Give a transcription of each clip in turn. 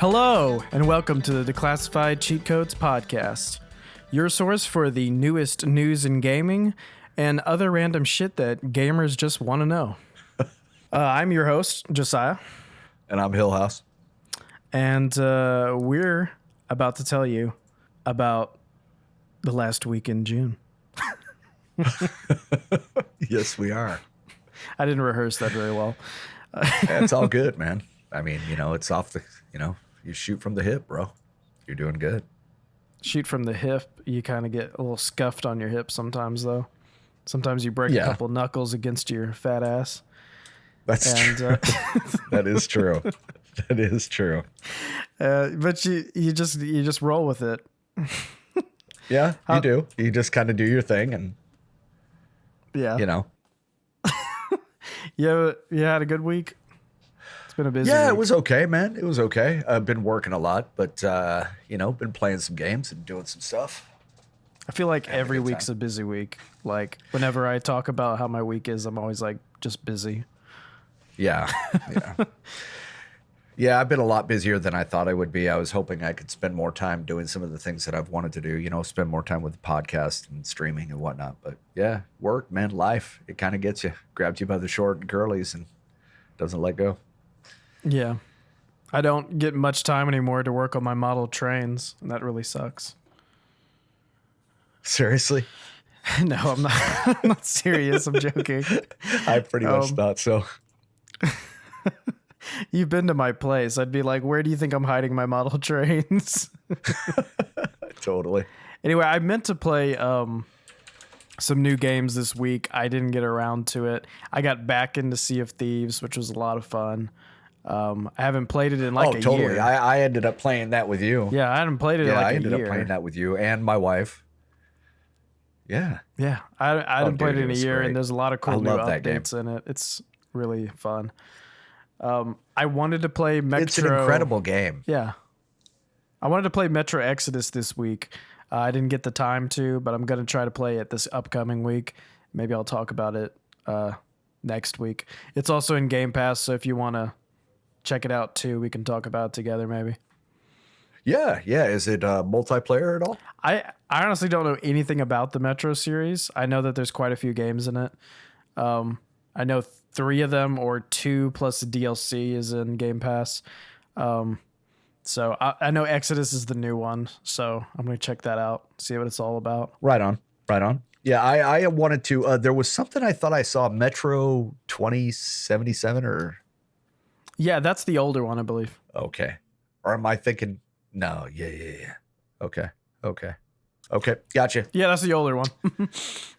Hello, and welcome to the Declassified Cheat Codes podcast, your source for the newest news in gaming and other random shit that gamers just want to know. I'm your host, Josiah. And I'm Hillhouse. And we're about to tell you about the last week in June. Yes, we are. I didn't rehearse that very well. It's all good, man. I mean, it's off the, you shoot from the hip, bro. You're doing good. Shoot from the hip, you kind of get a little scuffed on your hip sometimes, though. Sometimes you break a couple knuckles against your fat ass. That's true. That is true. That is true. But you just roll with it. Yeah, you do. You just kind of do your thing, and yeah, You had a good week. It's been a busy week. It was okay, man. It was okay. I've been working a lot, but been playing some games and doing some stuff. I feel like every week's a busy week. Like whenever I talk about how my week is, I'm always like just busy. Yeah. Yeah, I've been a lot busier than I thought I would be. I was hoping I could spend more time doing some of the things that I've wanted to do, spend more time with the podcast and streaming and whatnot. But yeah, work, man, life, it kind of gets you, grabs you by the short and curlies and doesn't let go. Yeah. I don't get much time anymore to work on my model trains, and that really sucks. Seriously? No, I'm not. I'm not serious. I'm joking. I pretty much thought so. You've been to my place. I'd be like, where do you think I'm hiding my model trains? Totally. Anyway, I meant to play some new games this week. I didn't get around to it. I got back into Sea of Thieves, which was a lot of fun. I haven't played it in a totally. year. I ended up playing that with you. Yeah, I hadn't played it in I a ended year. up playing that with you and my wife. Yeah. Yeah, I hadn't played it in a year, great. and there's a lot of cool new updates in it. It's really fun. I wanted to play Metro. It's an incredible game. Yeah. I wanted to play Metro Exodus this week. I didn't get the time to, but I'm going to try to play it this upcoming week. Maybe I'll talk about it next week. It's also in Game Pass, so if you want to check it out too, we can talk about it together maybe. Yeah. Is it multiplayer at all? I honestly don't know anything about the Metro series. I know that there's quite a few games in it. I know 3 of them, or 2 plus the DLC is in Game Pass. So I know Exodus is the new one, so I'm going to check that out, see what it's all about. Right on. Yeah, I wanted to, there was something I thought I saw, Metro 2077 or... Yeah, that's the older one, I believe. Okay. Or am I thinking, no, yeah. Okay. Gotcha. Yeah, that's the older one.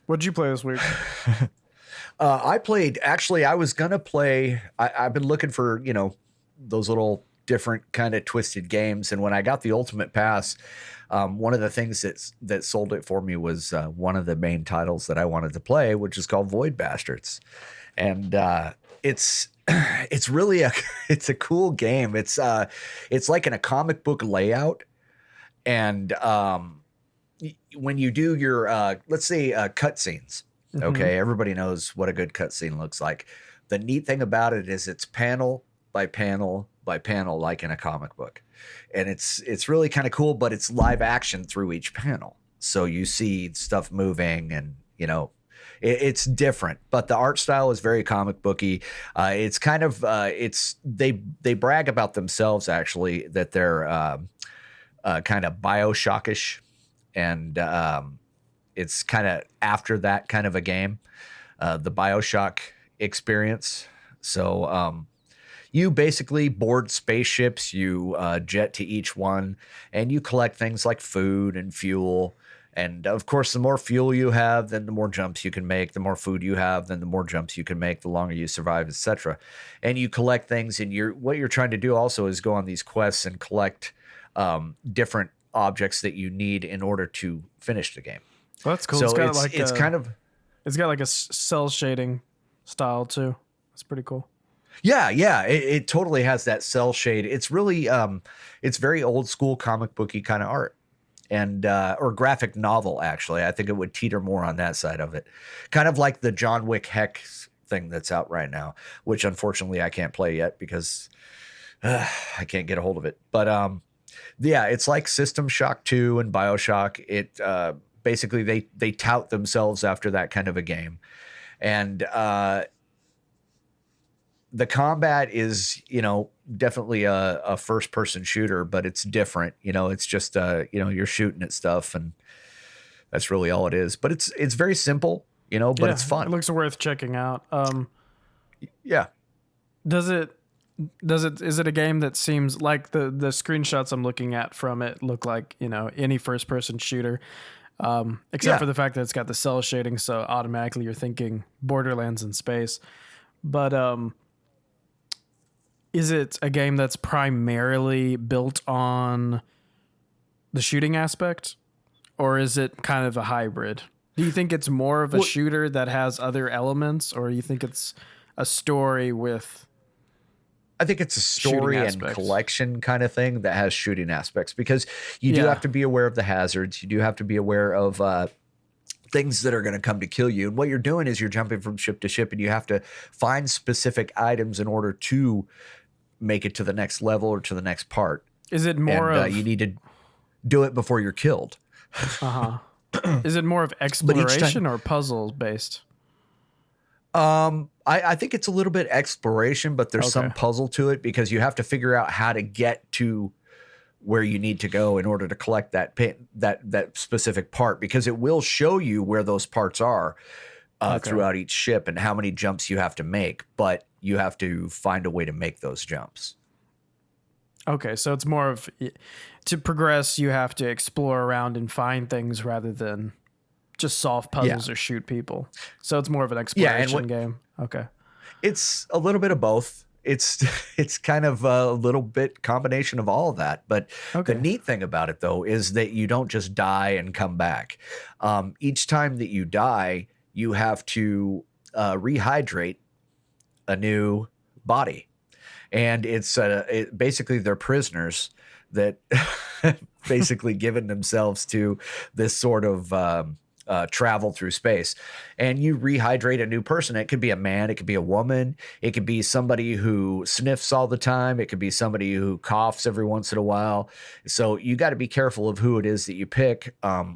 What'd you play this week? I played, actually, I was going to play, I've been looking for, those little different kind of twisted games. And when I got the Ultimate Pass, one of the things that sold it for me was one of the main titles that I wanted to play, which is called Void Bastards. And it's really it's a cool game. It's like in a comic book layout. And when you do your, let's say cutscenes, okay, everybody knows what a good cutscene looks like. The neat thing about it is it's panel by panel by panel, like in a comic book. And it's really kind of cool, but it's live action through each panel. So you see stuff moving and, it's different, but the art style is very comic booky. It's kind of, they brag about themselves actually that they're kind of BioShock-ish. And it's kind of after that kind of a game, the BioShock experience. So you basically board spaceships, you jet to each one, and you collect things like food and fuel. And of course, the more fuel you have, then the more jumps you can make. The more food you have, then the more jumps you can make, the longer you survive, etc. And you collect things, and what you're trying to do also is go on these quests and collect different objects that you need in order to finish the game. Well, that's cool. So it's got like a cell shading style too. That's pretty cool. Yeah. It totally has that cell shade. It's really, it's very old school comic booky kind of art. And or graphic novel, actually. I think it would teeter more on that side of it. Kind of like the John Wick Hex thing that's out right now, which unfortunately I can't play yet because I can't get a hold of it. But yeah, it's like System Shock 2 and BioShock. It basically they tout themselves after that kind of a game. And the combat is, definitely a first person shooter, but it's different. It's just you're shooting at stuff, and that's really all it is. But it's very simple, but it's fun. It looks worth checking out. Yeah. Is it a game that seems like the screenshots I'm looking at from it look like, any first person shooter, except for the fact that it's got the cell shading. So automatically you're thinking Borderlands in space, but, is it a game that's primarily built on the shooting aspect, or is it kind of a hybrid? Do you think it's more of a shooter that has other elements, or you think it's a story with... I think it's a story and collection kind of thing that has shooting aspects, because you do have to be aware of the hazards. You do have to be aware of things that are going to come to kill you. And what you're doing is you're jumping from ship to ship, and you have to find specific items in order to make it to the next level or to the next part. Is it more of... you need to do it before you're killed. Is it more of exploration or puzzles based? I think it's a little bit exploration, but there's some puzzle to it, because you have to figure out how to get to where you need to go in order to collect that specific part, because it will show you where those parts are throughout each ship and how many jumps you have to make, but you have to find a way to make those jumps. Okay, so it's more of, to progress, you have to explore around and find things rather than just solve puzzles or shoot people. So it's more of an exploration game. Okay. It's a little bit of both. It's kind of a little bit combination of all of that. But the neat thing about it, though, is that you don't just die and come back. Each time that you die, you have to rehydrate a new body. And it's basically they're prisoners that basically given themselves to this sort of travel through space. And you rehydrate a new person. It could be a man, it could be a woman, it could be somebody who sniffs all the time, it could be somebody who coughs every once in a while. So you got to be careful of who it is that you pick.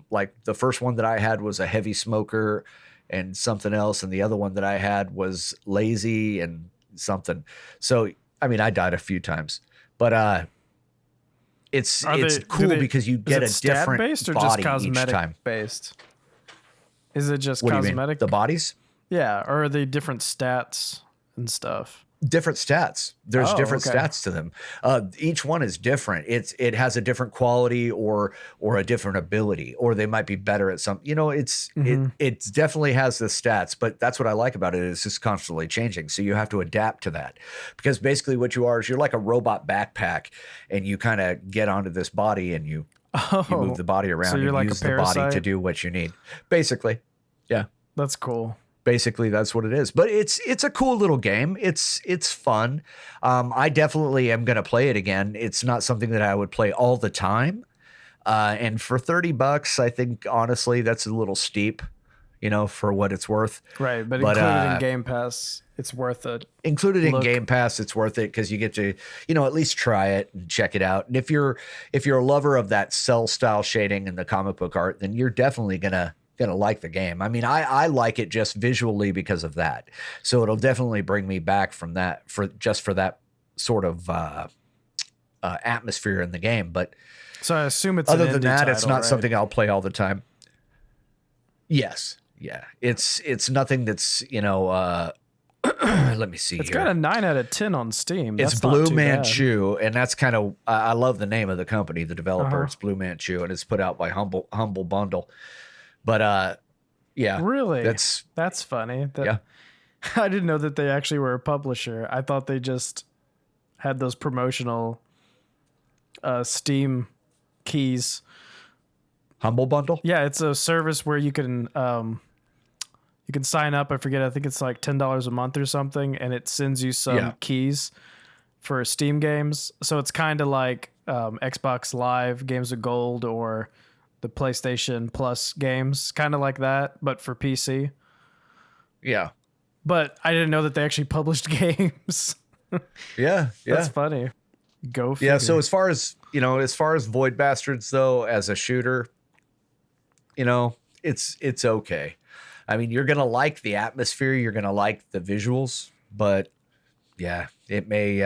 Like the first one that I had was a heavy smoker and something else, and the other one that I had was lazy and something. So I mean, I died a few times, but it's cool because you get a different based or body just cosmetic each time. Based? Is it just What cosmetic? do you mean? The bodies? Yeah, or are they different stats and stuff? Different stats. There's different stats to them. Each one is different. It has a different quality or a different ability, or they might be better at some. It definitely has the stats, but that's what I like about it. It's just constantly changing, so you have to adapt to that. Because basically, what you are is you're like a robot backpack, and you kind of get onto this body and you move the body around. So you're like use the body to do what you need. Basically, yeah. That's cool. Basically, that's what it is. But it's a cool little game. It's fun. I definitely am going to play it again. It's not something that I would play all the time. And for $30, I think, honestly, that's a little steep, for what it's worth. Right. But included in Game Pass, it's worth it. Included in Game Pass, it's worth it because you get to, at least try it and check it out. And if you're a lover of that cell style shading and the comic book art, then you're definitely gonna like the game. I mean, I like it just visually because of that. So it'll definitely bring me back from that for that sort of atmosphere in the game. But so I assume it's other than that, it's not something I'll play all the time. Yes. Yeah. It's nothing that's, let me see. It's got a 9 out of 10 on Steam. It's Blue Manchu, and that's kind of I love the name of the company, the developer. It's Blue Manchu, and it's put out by Humble Bundle. But yeah, really, that's funny. Yeah, I didn't know that they actually were a publisher. I thought they just had those promotional Steam keys. Humble Bundle. Yeah, it's a service where you can sign up. I forget. I think it's like $10 a month or something, and it sends you some keys for Steam games. So it's kind of like Xbox Live Games of Gold or the PlayStation Plus games, kind of like that, but for PC. Yeah. But I didn't know that they actually published games. Yeah. That's funny. Go figure. Yeah. So as far as Void Bastards though, as a shooter, it's okay. I mean, you're gonna like the atmosphere, you're gonna like the visuals, but yeah, it may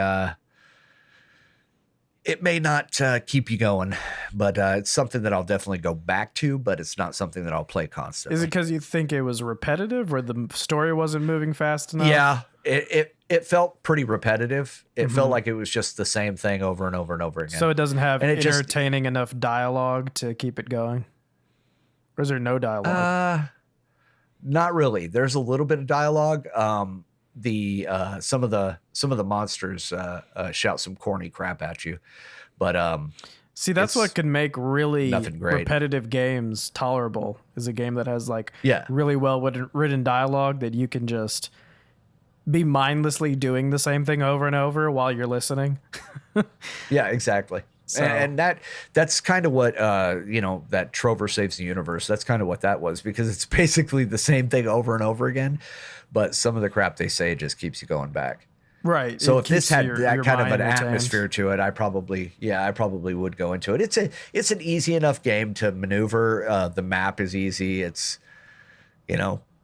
not keep you going, but it's something that I'll definitely go back to, but it's not something that I'll play constantly. Is it because you think it was repetitive or the story wasn't moving fast enough? Yeah, it felt pretty repetitive. It felt like it was just the same thing over and over and over again. So it doesn't have And it just- entertaining enough dialogue to keep it going? Or is there no dialogue? Not really. There's a little bit of dialogue. Some of the monsters shout some corny crap at you, but See, that's what could make really nothing great. repetitive games tolerable, is a game that has like Yeah. really well written dialogue that you can just be mindlessly doing the same thing over and over while you're listening. Yeah, exactly. So- And that's kind of what that Trover Saves the Universe, that's kind of what that was, because it's basically the same thing over and over again, but some of the crap they say just keeps you going back. Right. So It if this keeps had your that kind of mind an entertained. atmosphere to it, I probably would go into it. It's an easy enough game to maneuver. The map is easy. It's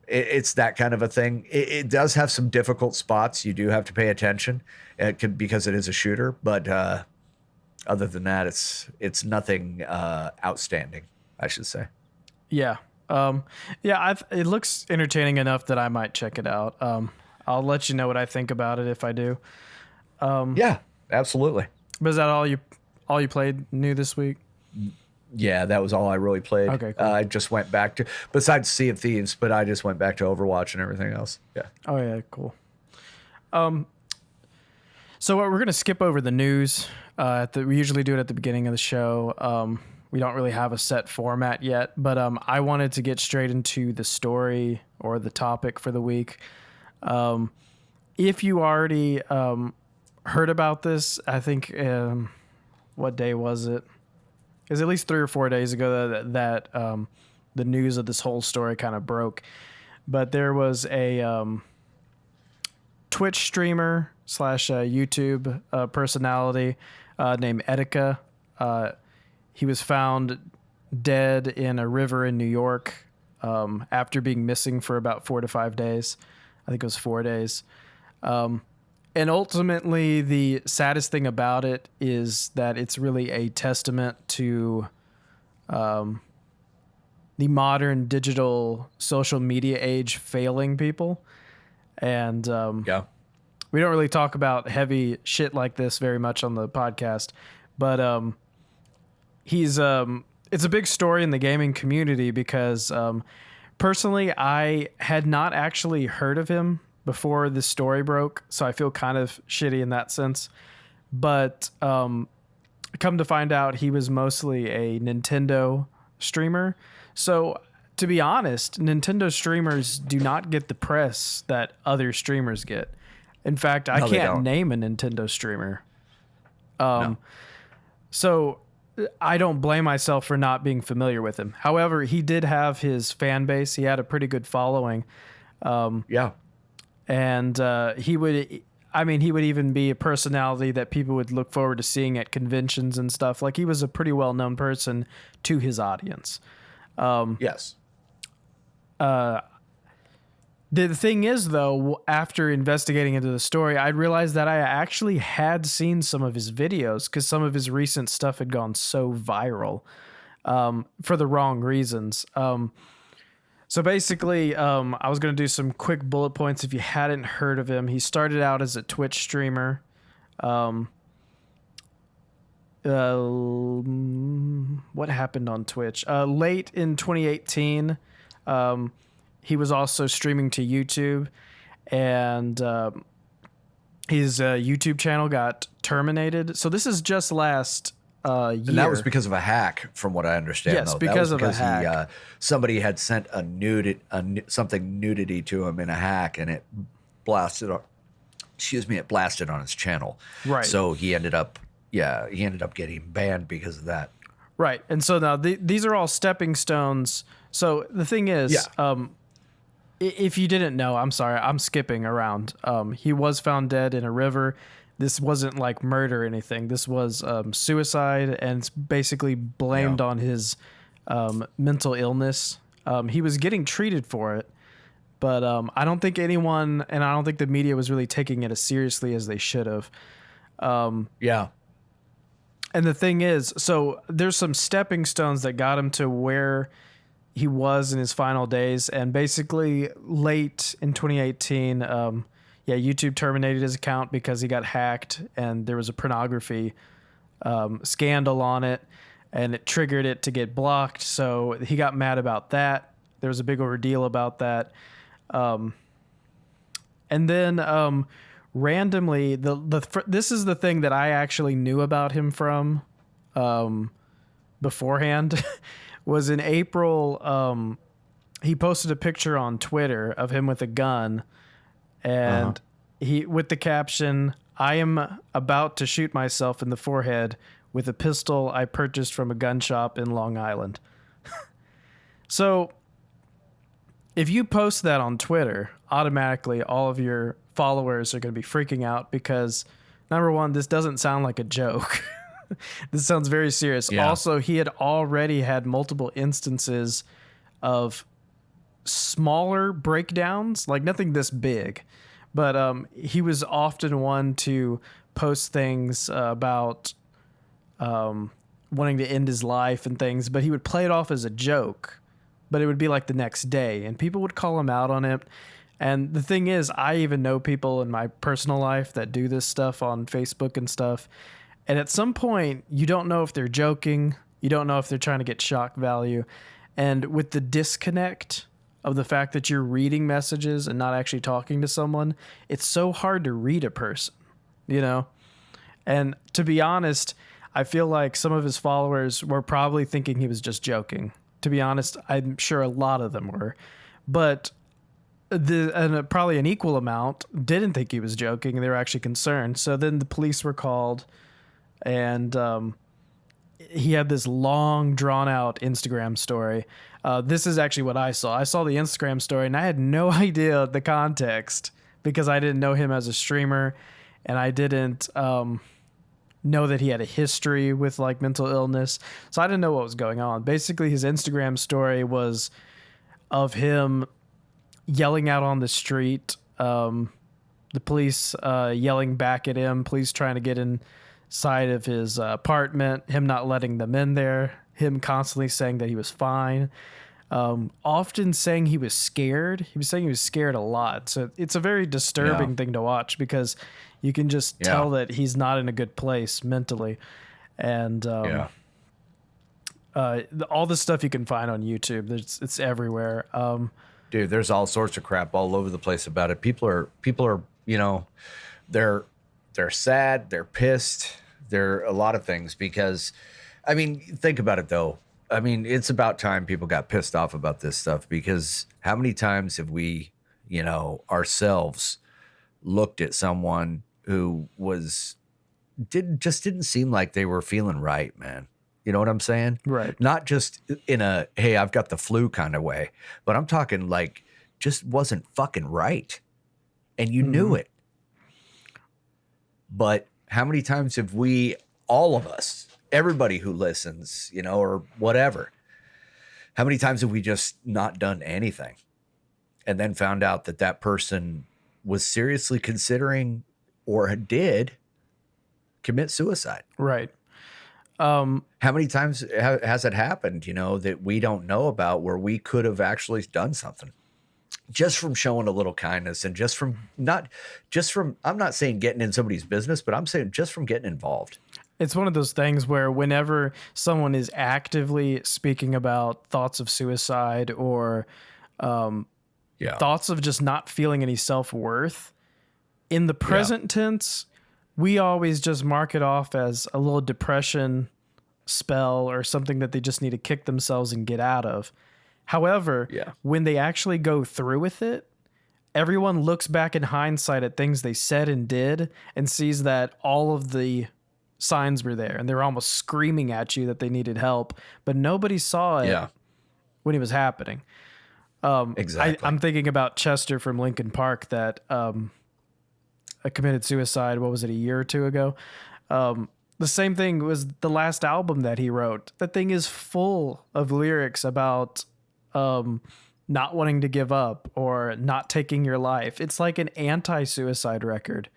it's that kind of a thing. It does have some difficult spots. You do have to pay attention. Because it is a shooter, but other than that, it's nothing outstanding, I should say. Yeah. It looks entertaining enough that I might check it out. I'll let you know what I think about it if I do. Yeah, absolutely. But is that all you played new this week? Yeah, that was all I really played. Okay, cool. I just went back to, besides Sea of Thieves, but I just went back to Overwatch and everything else. Yeah. Oh yeah, cool. So we're gonna skip over the news. We usually do it at the beginning of the show. We don't really have a set format yet, but I wanted to get straight into the story or the topic for the week. If you already heard about this, I think what day was it? It was at least 3 or 4 days ago that the news of this whole story kind of broke. But there was a Twitch streamer / YouTube personality named Etika. He was found dead in a river in New York after being missing for about 4 to 5 days. I think it was 4 days. And ultimately, the saddest thing about it is that it's really a testament to the modern digital social media age failing people. And Yeah. we don't really talk about heavy shit like this very much on the podcast, but it's a big story in the gaming community because personally, I had not actually heard of him before this story broke, so I feel kind of shitty in that sense. But come to find out, he was mostly a Nintendo streamer. So to be honest, Nintendo streamers do not get the press that other streamers get. In fact, I No, they can't don't. name a Nintendo streamer. No. So I don't blame myself for not being familiar with him. However, he did have his fan base. He had a pretty good following. Yeah. And he would even be a personality that people would look forward to seeing at conventions and stuff. Like, he was a pretty well-known person to his audience. Yes. The thing is, though, after investigating into the story, I realized that I actually had seen some of his videos because some of his recent stuff had gone so viral for the wrong reasons. So basically, I was going to do some quick bullet points if you hadn't heard of him. He started out as a Twitch streamer. What happened on Twitch? Late in 2018, he was also streaming to YouTube, and his YouTube channel got terminated. So this is just last year. And that was because of a hack, from what I understand. Yes, though. because that was of a hack. Somebody had sent something nudity to him in a hack, and it blasted on. It blasted on his channel. Right. So he ended up getting banned because of that. Right. And so now these are all stepping stones. So the thing is, if you didn't know, I'm sorry, I'm skipping around. He was found dead in a river. this wasn't like murder or anything. This was suicide, and it's basically blamed on his mental illness. He was getting treated for it, but I don't think anyone, and I don't think the media was really taking it as seriously as they should have. Yeah. And the thing is, so there's some stepping stones that got him to where he was in his final days. And basically late in 2018, YouTube terminated his account because he got hacked and there was a pornography scandal on it, and it triggered it to get blocked. So he got mad about that. There was a big ordeal about that. And then randomly, this is the thing that I actually knew about him from beforehand. Was in April, he posted a picture on Twitter of him with a gun, and he with the caption, "I am about to shoot myself in the forehead with a pistol I purchased from a gun shop in Long Island." So if you post that on Twitter, automatically all of your followers are going to be freaking out because, number one, this doesn't sound like a joke. This sounds very serious. Yeah. Also, he had already had multiple instances of smaller breakdowns, like nothing this big, but he was often one to post things about wanting to end his life and things, but he would play it off as a joke, but it would be like the next day, and people would call him out on it. And the thing is, I even know people in my personal life that do this stuff on Facebook and stuff. And at some point, you don't know if they're joking. You don't know if they're trying to get shock value. And with the disconnect of the fact that you're reading messages and not actually talking to someone, it's so hard to read a person, you know? And to be honest, I feel like some of his followers were probably thinking he was just joking. To be honest, I'm sure a lot of them were. But probably an equal amount didn't think he was joking, and they were actually concerned. So then the police were called, and he had this long, drawn-out Instagram story. This is actually what I saw. I saw the Instagram story, and I had no idea the context because I didn't know him as a streamer, and I didn't know that he had a history with like mental illness. So I didn't know what was going on. Basically, his Instagram story was of him yelling out on the street, the police yelling back at him, police trying to get inside of his apartment, him not letting them in there, him constantly saying that he was fine, often saying he was scared. He was saying he was scared a lot. So it's a very disturbing thing to watch because you can just tell that he's not in a good place mentally. And all the stuff you can find on YouTube, it's everywhere. Dude, there's all sorts of crap all over the place about it. People are, you know, they're sad, they're pissed, they're a lot of things because, I mean, think about it though. I mean, it's about time people got pissed off about this stuff because how many times have we, you know, ourselves looked at someone who didn't seem like they were feeling right, man. You know what I'm saying? Right. Not just in a, hey, I've got the flu kind of way, but I'm talking like just wasn't fucking right. And you knew it. But how many times have we, all of us, everybody who listens, you know, or whatever, how many times have we just not done anything and then found out that that person was seriously considering or did commit suicide? Right. How many times has it happened, you know, that we don't know about where we could have actually done something just from showing a little kindness and I'm not saying getting in somebody's business, but I'm saying just from getting involved. It's one of those things where whenever someone is actively speaking about thoughts of suicide or thoughts of just not feeling any self-worth, in the present tense, we always just mark it off as a little depression spell or something that they just need to kick themselves and get out of. However, when they actually go through with it, everyone looks back in hindsight at things they said and did and sees that all of the signs were there and they're almost screaming at you that they needed help, but nobody saw it when it was happening. Exactly. I'm thinking about Chester from Linkin Park that committed suicide. What was it, a year or two ago? The same thing was the last album that he wrote. That thing is full of lyrics about not wanting to give up or not taking your life. It's like an anti-suicide record.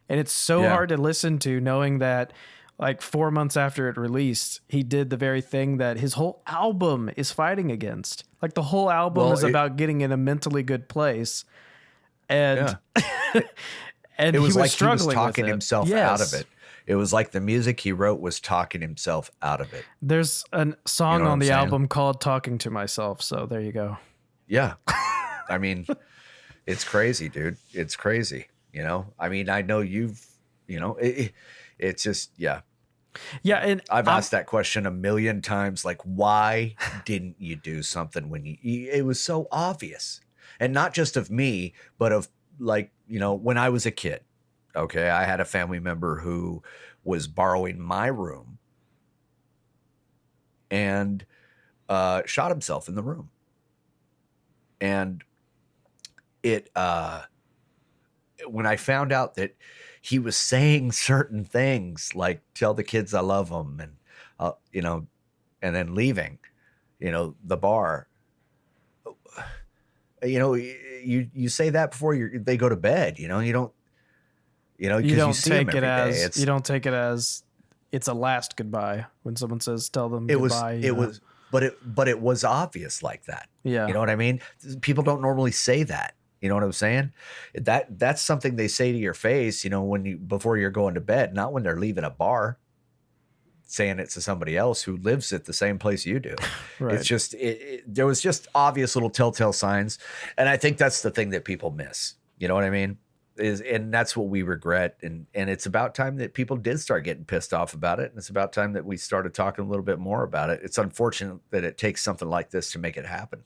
And it's so hard to listen to, knowing that like 4 months after it released, he did the very thing that his whole album is fighting against. Like the whole album is about getting in a mentally good place. And, and it was he was like struggling he was talking with it. himself out of it. It was like the music he wrote was talking himself out of it. There's a song on the saying? album called Talking to Myself. So there you go. Yeah. I mean, it's crazy, dude. It's crazy. I mean, I know you've, it's just, yeah. Yeah. And I've asked that question a million times. Like, why didn't you do something when it was so obvious? And not just of me, but of like, when I was a kid. Okay, I had a family member who was borrowing my room and shot himself in the room. And when I found out that he was saying certain things like "tell the kids I love them" and and then leaving, the bar. You say that before they go to bed. You don't. You don't take it as it's a last goodbye when someone says tell them goodbye. But it was obvious like that. Yeah. You know what I mean? People don't normally say that. You know what I'm saying? That's something they say to your face, before you're going to bed, not when they're leaving a bar, saying it to somebody else who lives at the same place you do. Right. It's just, there was just obvious little telltale signs. And I think that's the thing that people miss. You know what I mean? And that's what we regret. And it's about time that people did start getting pissed off about it. And it's about time that we started talking a little bit more about it. It's unfortunate that it takes something like this to make it happen.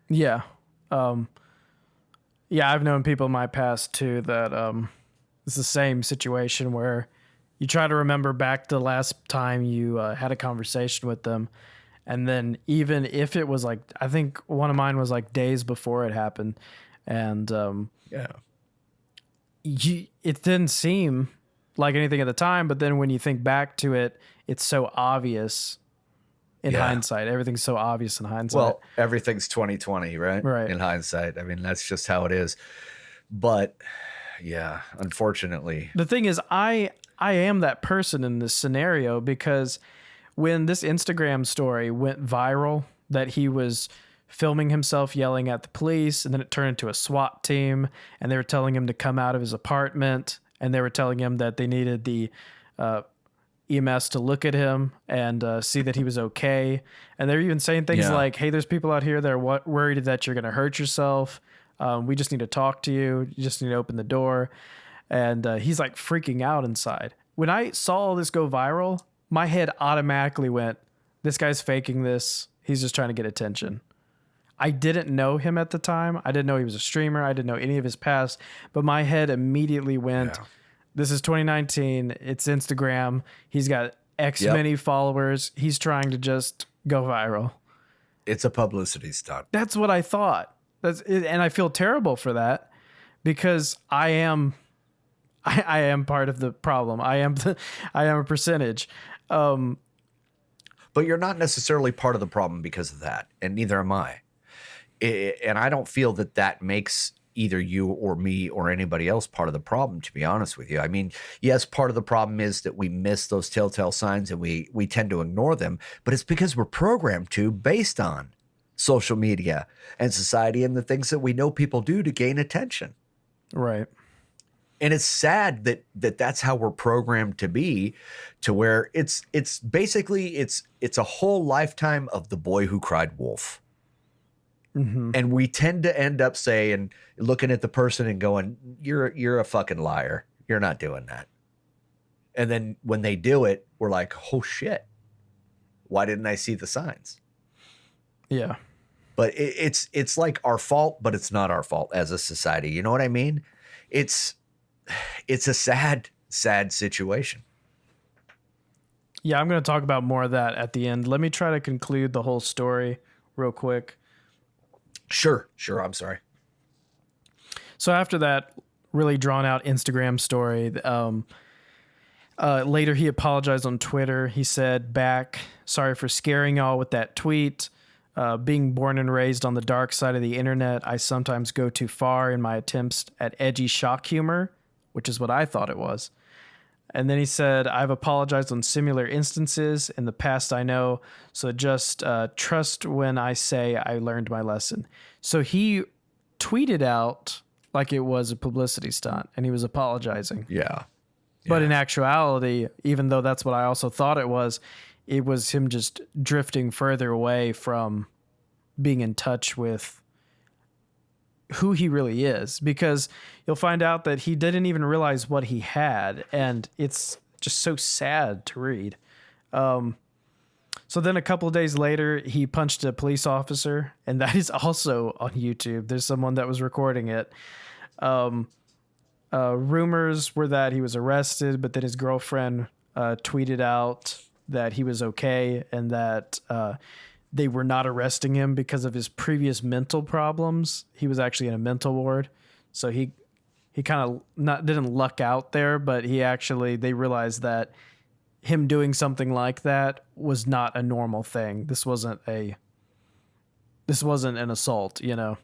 Yeah. I've known people in my past too that it's the same situation where you try to remember back to the last time you had a conversation with them. And then even if it was like, I think one of mine was like days before it happened. And it didn't seem like anything at the time, but then when you think back to it, it's so obvious in hindsight. Everything's so obvious in hindsight. Well, everything's 2020, right? Right. In hindsight. I mean, that's just how it is. But yeah, unfortunately. The thing is, I am that person in this scenario, because when this Instagram story went viral that he was filming himself yelling at the police, and then it turned into a SWAT team, and they were telling him to come out of his apartment, and they were telling him that they needed the EMS to look at him and see that he was okay. And they're even saying things like, hey, there's people out here that are worried that you're going to hurt yourself. We just need to talk to you. You just need to open the door. And he's like freaking out inside. When I saw all this go viral, my head automatically went, this guy's faking this. He's just trying to get attention. I didn't know him at the time. I didn't know he was a streamer. I didn't know any of his past, but my head immediately went, this is 2019. It's Instagram. He's got X many followers. He's trying to just go viral. It's a publicity stunt. That's what I thought. And I feel terrible for that, because I am part of the problem. I am a percentage. But you're not necessarily part of the problem because of that, and neither am I. And I don't feel that makes either you or me or anybody else part of the problem, to be honest with you. I mean, yes, part of the problem is that we miss those telltale signs and we tend to ignore them, but it's because we're programmed to based on social media and society and the things that we know people do to gain attention. Right. And it's sad that that's how we're programmed to be, to where it's basically it's a whole lifetime of the boy who cried wolf. Mm-hmm. And we tend to end up saying, looking at the person and going, you're a fucking liar. You're not doing that. And then when they do it, we're like, oh shit, why didn't I see the signs? Yeah. But it's like our fault, but it's not our fault as a society. You know what I mean? It's a sad situation. Yeah, I'm going to talk about more of that at the end. Let me try to conclude the whole story real quick. Sure. I'm sorry. So after that, really drawn out Instagram story. Later, he apologized on Twitter. He said back, "Sorry for scaring y'all with that tweet. Being born and raised on the dark side of the internet, I sometimes go too far in my attempts at edgy shock humor," which is what I thought it was. And then he said, "I've apologized on similar instances in the past, I know. So just trust when I say I learned my lesson." So he tweeted out like it was a publicity stunt and he was apologizing. Yeah. But in actuality, even though that's what I also thought it was him just drifting further away from being in touch with who he really is, because you'll find out that he didn't even realize what he had. And it's just so sad to read. So then a couple of days later, he punched a police officer, and that is also on YouTube. There's someone that was recording it. Rumors were that he was arrested, but then his girlfriend tweeted out that he was okay and that they were not arresting him because of his previous mental problems. He was actually in a mental ward. So he kind of didn't luck out there, but they realized that him doing something like that was not a normal thing. This wasn't an assault, you know?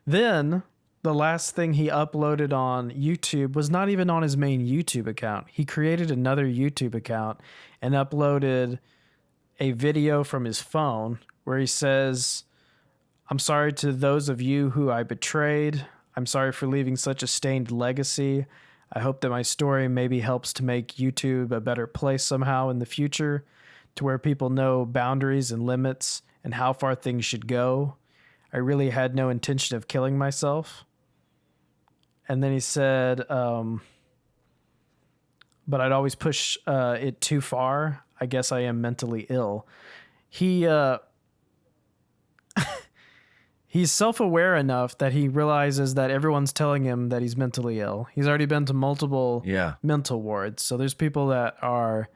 Then the last thing he uploaded on YouTube was not even on his main YouTube account. He created another YouTube account and uploaded a video from his phone where he says, "I'm sorry to those of you who I betrayed. I'm sorry for leaving such a stained legacy. I hope that my story maybe helps to make YouTube a better place somehow in the future, to where people know boundaries and limits and how far things should go. I really had no intention of killing myself." And then he said, "But I'd always push it too far. I guess I am mentally ill." He's self-aware enough that he realizes that everyone's telling him that he's mentally ill. He's already been to multiple mental wards. So there's people that are,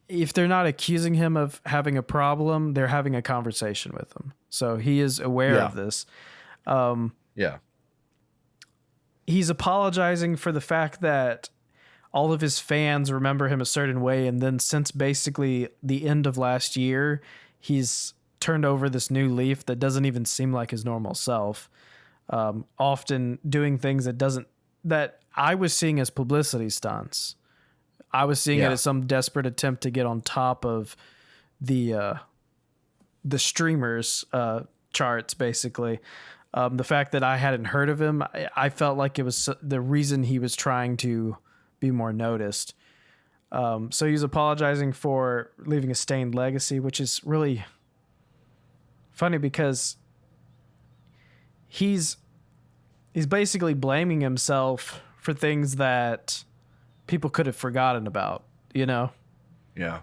if they're not accusing him of having a problem, they're having a conversation with him. So he is aware of this. He's apologizing for the fact that all of his fans remember him a certain way. And then since basically the end of last year, he's turned over this new leaf that doesn't even seem like his normal self. Often doing things that I was seeing as publicity stunts. I was seeing it as some desperate attempt to get on top of the streamers charts, basically. The fact that I hadn't heard of him, I felt like it was the reason he was trying to be more noticed. So he's apologizing for leaving a stained legacy, which is really funny because he's basically blaming himself for things that people could have forgotten about, you know? Yeah.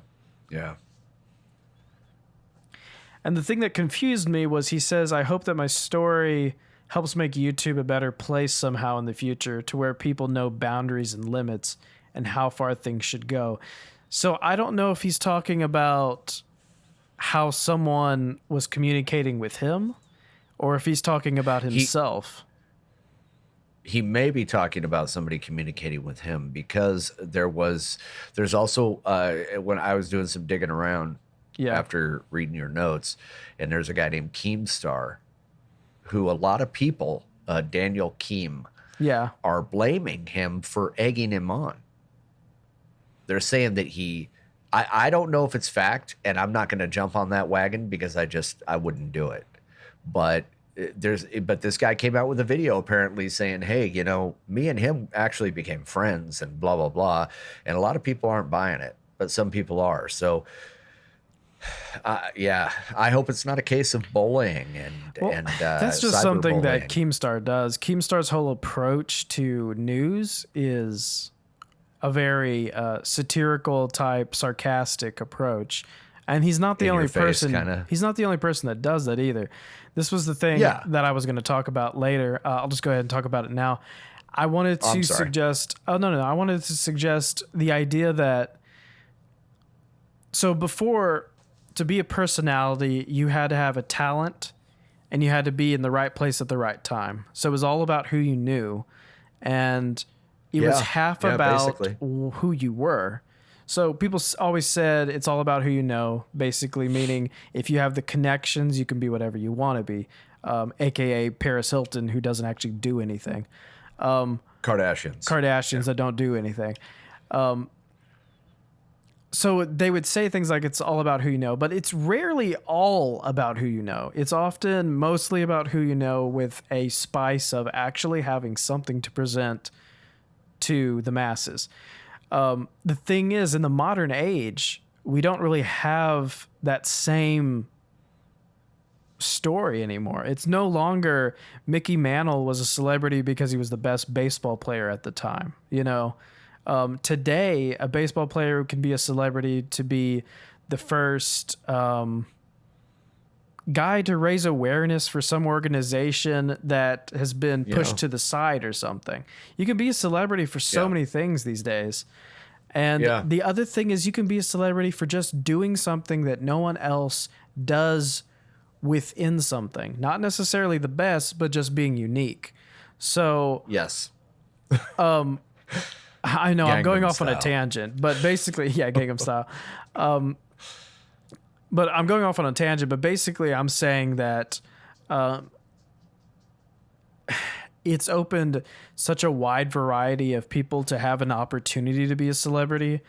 And the thing that confused me was he says, "I hope that my story helps make YouTube a better place somehow in the future, to where people know boundaries and limits and how far things should go." So I don't know if he's talking about how someone was communicating with him or if he's talking about himself. He may be talking about somebody communicating with him, because there's also when I was doing some digging around after reading your notes, and there's a guy named Keemstar who a lot of people, Daniel Keem, are blaming him for egging him on. They're saying that I don't know if it's fact, and I'm not going to jump on that wagon because I wouldn't do it. But this guy came out with a video apparently saying, "Hey, you know, me and him actually became friends and blah, blah, blah." And a lot of people aren't buying it, but some people are. So I hope it's not a case of bullying and that's just something that Keemstar does. Keemstar's whole approach to news is a very satirical type, sarcastic approach, and he's not the only person. He's not the only person that does that either. This was the thing that I was going to talk about later. I'll just go ahead and talk about it now. I wanted to suggest. Oh no! I wanted to suggest the idea that. So before, to be a personality, you had to have a talent and you had to be in the right place at the right time. So it was all about who you knew, and it was half about basically who you were. So people always said it's all about who you know, basically meaning if you have the connections, you can be whatever you want to be, aka Paris Hilton, who doesn't actually do anything. Kardashians that don't do anything. So they would say things like it's all about who you know, but it's rarely all about who you know. It's often mostly about who you know with a spice of actually having something to present to the masses. The thing is, in the modern age, we don't really have that same story anymore. It's no longer Mickey Mantle was a celebrity because he was the best baseball player at the time. You know, today a baseball player can be a celebrity to be the first guy to raise awareness for some organization that has been pushed to the side or something. You can be a celebrity for so many things these days. And the other thing is you can be a celebrity for just doing something that no one else does within something. Not necessarily the best, but just being unique. So yes. I know I'm going off style. on a tangent, but basically, Gangnam Style. But I'm going off on a tangent, but basically I'm saying that it's opened such a wide variety of people to have an opportunity to be a celebrity.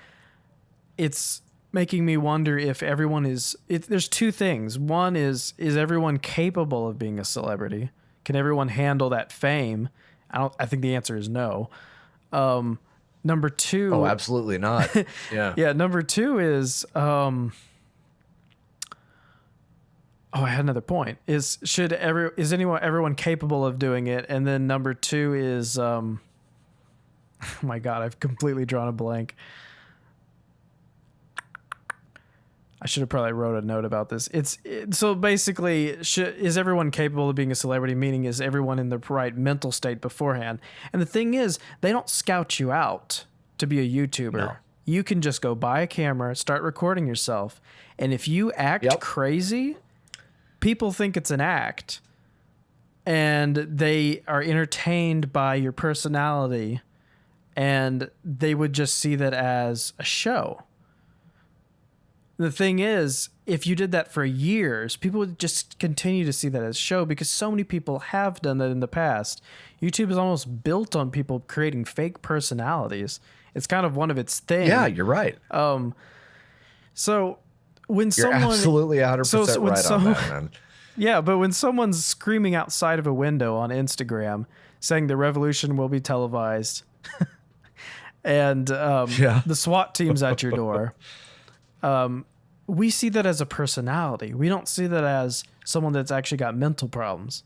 It's making me wonder if everyone is... There's two things. One is everyone capable of being a celebrity? Can everyone handle that fame? I think the answer is no. Number two... Oh, absolutely not. Yeah. Yeah, number two is... I had another point. Is everyone capable of doing it? And then number two is, oh my God, I've completely drawn a blank. I should have probably wrote a note about this. So basically, is everyone capable of being a celebrity? Meaning, is everyone in the right mental state beforehand? And the thing is, they don't scout you out to be a YouTuber. No. You can just go buy a camera, start recording yourself, and if you act crazy, people think it's an act, and they are entertained by your personality, and they would just see that as a show. The thing is, if you did that for years, people would just continue to see that as a show because so many people have done that in the past. YouTube is almost built on people creating fake personalities. It's kind of one of its things. Yeah, you're right. So when You're absolutely 100% right on that, man. Yeah, but when someone's screaming outside of a window on Instagram saying the revolution will be televised and the SWAT team's at your door, we see that as a personality. We don't see that as someone that's actually got mental problems.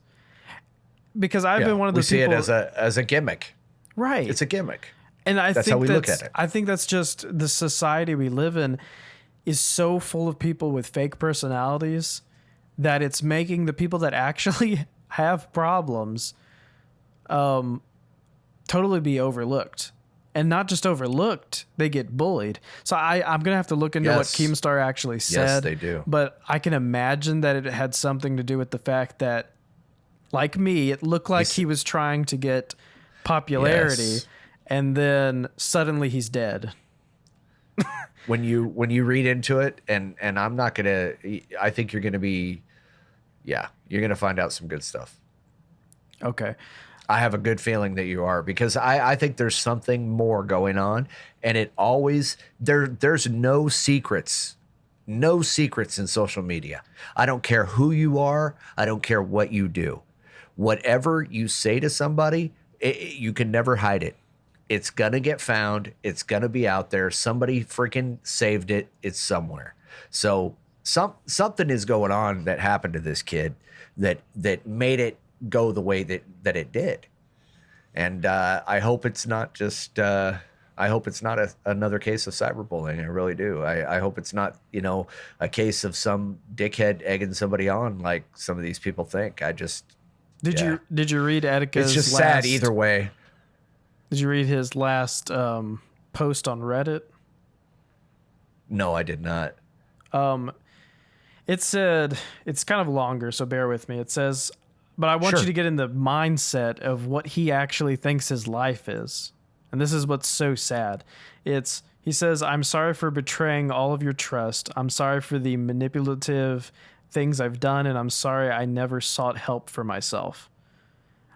Because I've been one of those people... We see it as a gimmick. Right. It's a gimmick. And that's how we look at it. I think that's just the society we live in is so full of people with fake personalities that it's making the people that actually have problems totally be overlooked. And not just overlooked, they get bullied. So I'm going to have to look into what Keemstar actually said. Yes, they do. But I can imagine that it had something to do with the fact that, like me, it looked like he was trying to get popularity, and then suddenly he's dead. When you read into it, and I'm not gonna, I think you're gonna be, you're gonna find out some good stuff. Okay. I have a good feeling that you are, because I think there's something more going on, and it always there's no secrets in social media. I don't care who you are. I don't care what you do. Whatever you say to somebody, you can never hide it. It's gonna get found. It's gonna be out there. Somebody freaking saved it. It's somewhere. So something is going on that happened to this kid that made it go the way that it did. And I hope it's not just I hope it's not another case of cyberbullying. I really do. I hope it's not, a case of some dickhead egging somebody on like some of these people think. Did you read Etika's It's just sad either way. Did you read his last post on Reddit? No, I did not. It said, it's kind of longer, so bear with me. It says, but I want Sure. you to get in the mindset of what he actually thinks his life is. And this is what's so sad. He says, I'm sorry for betraying all of your trust. I'm sorry for the manipulative things I've done, and I'm sorry I never sought help for myself.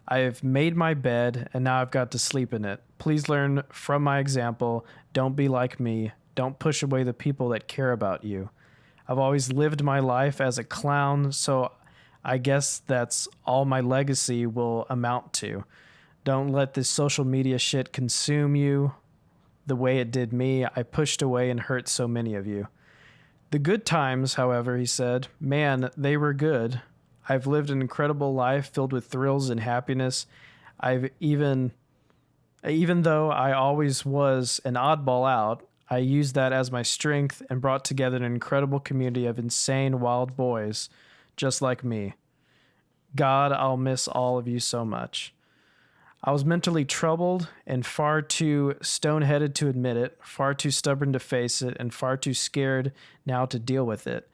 I have made my bed, and now I've got to sleep in it. Please learn from my example. Don't be like me. Don't push away the people that care about you. I've always lived my life as a clown, so I guess that's all my legacy will amount to. Don't let this social media shit consume you the way it did me. I pushed away and hurt so many of you. The good times, however, he said, man, they were good. I've lived an incredible life filled with thrills and happiness. Even though I always was an oddball out, I used that as my strength and brought together an incredible community of insane wild boys just like me. God, I'll miss all of you so much. I was mentally troubled and far too stone-headed to admit it, far too stubborn to face it, and far too scared now to deal with it.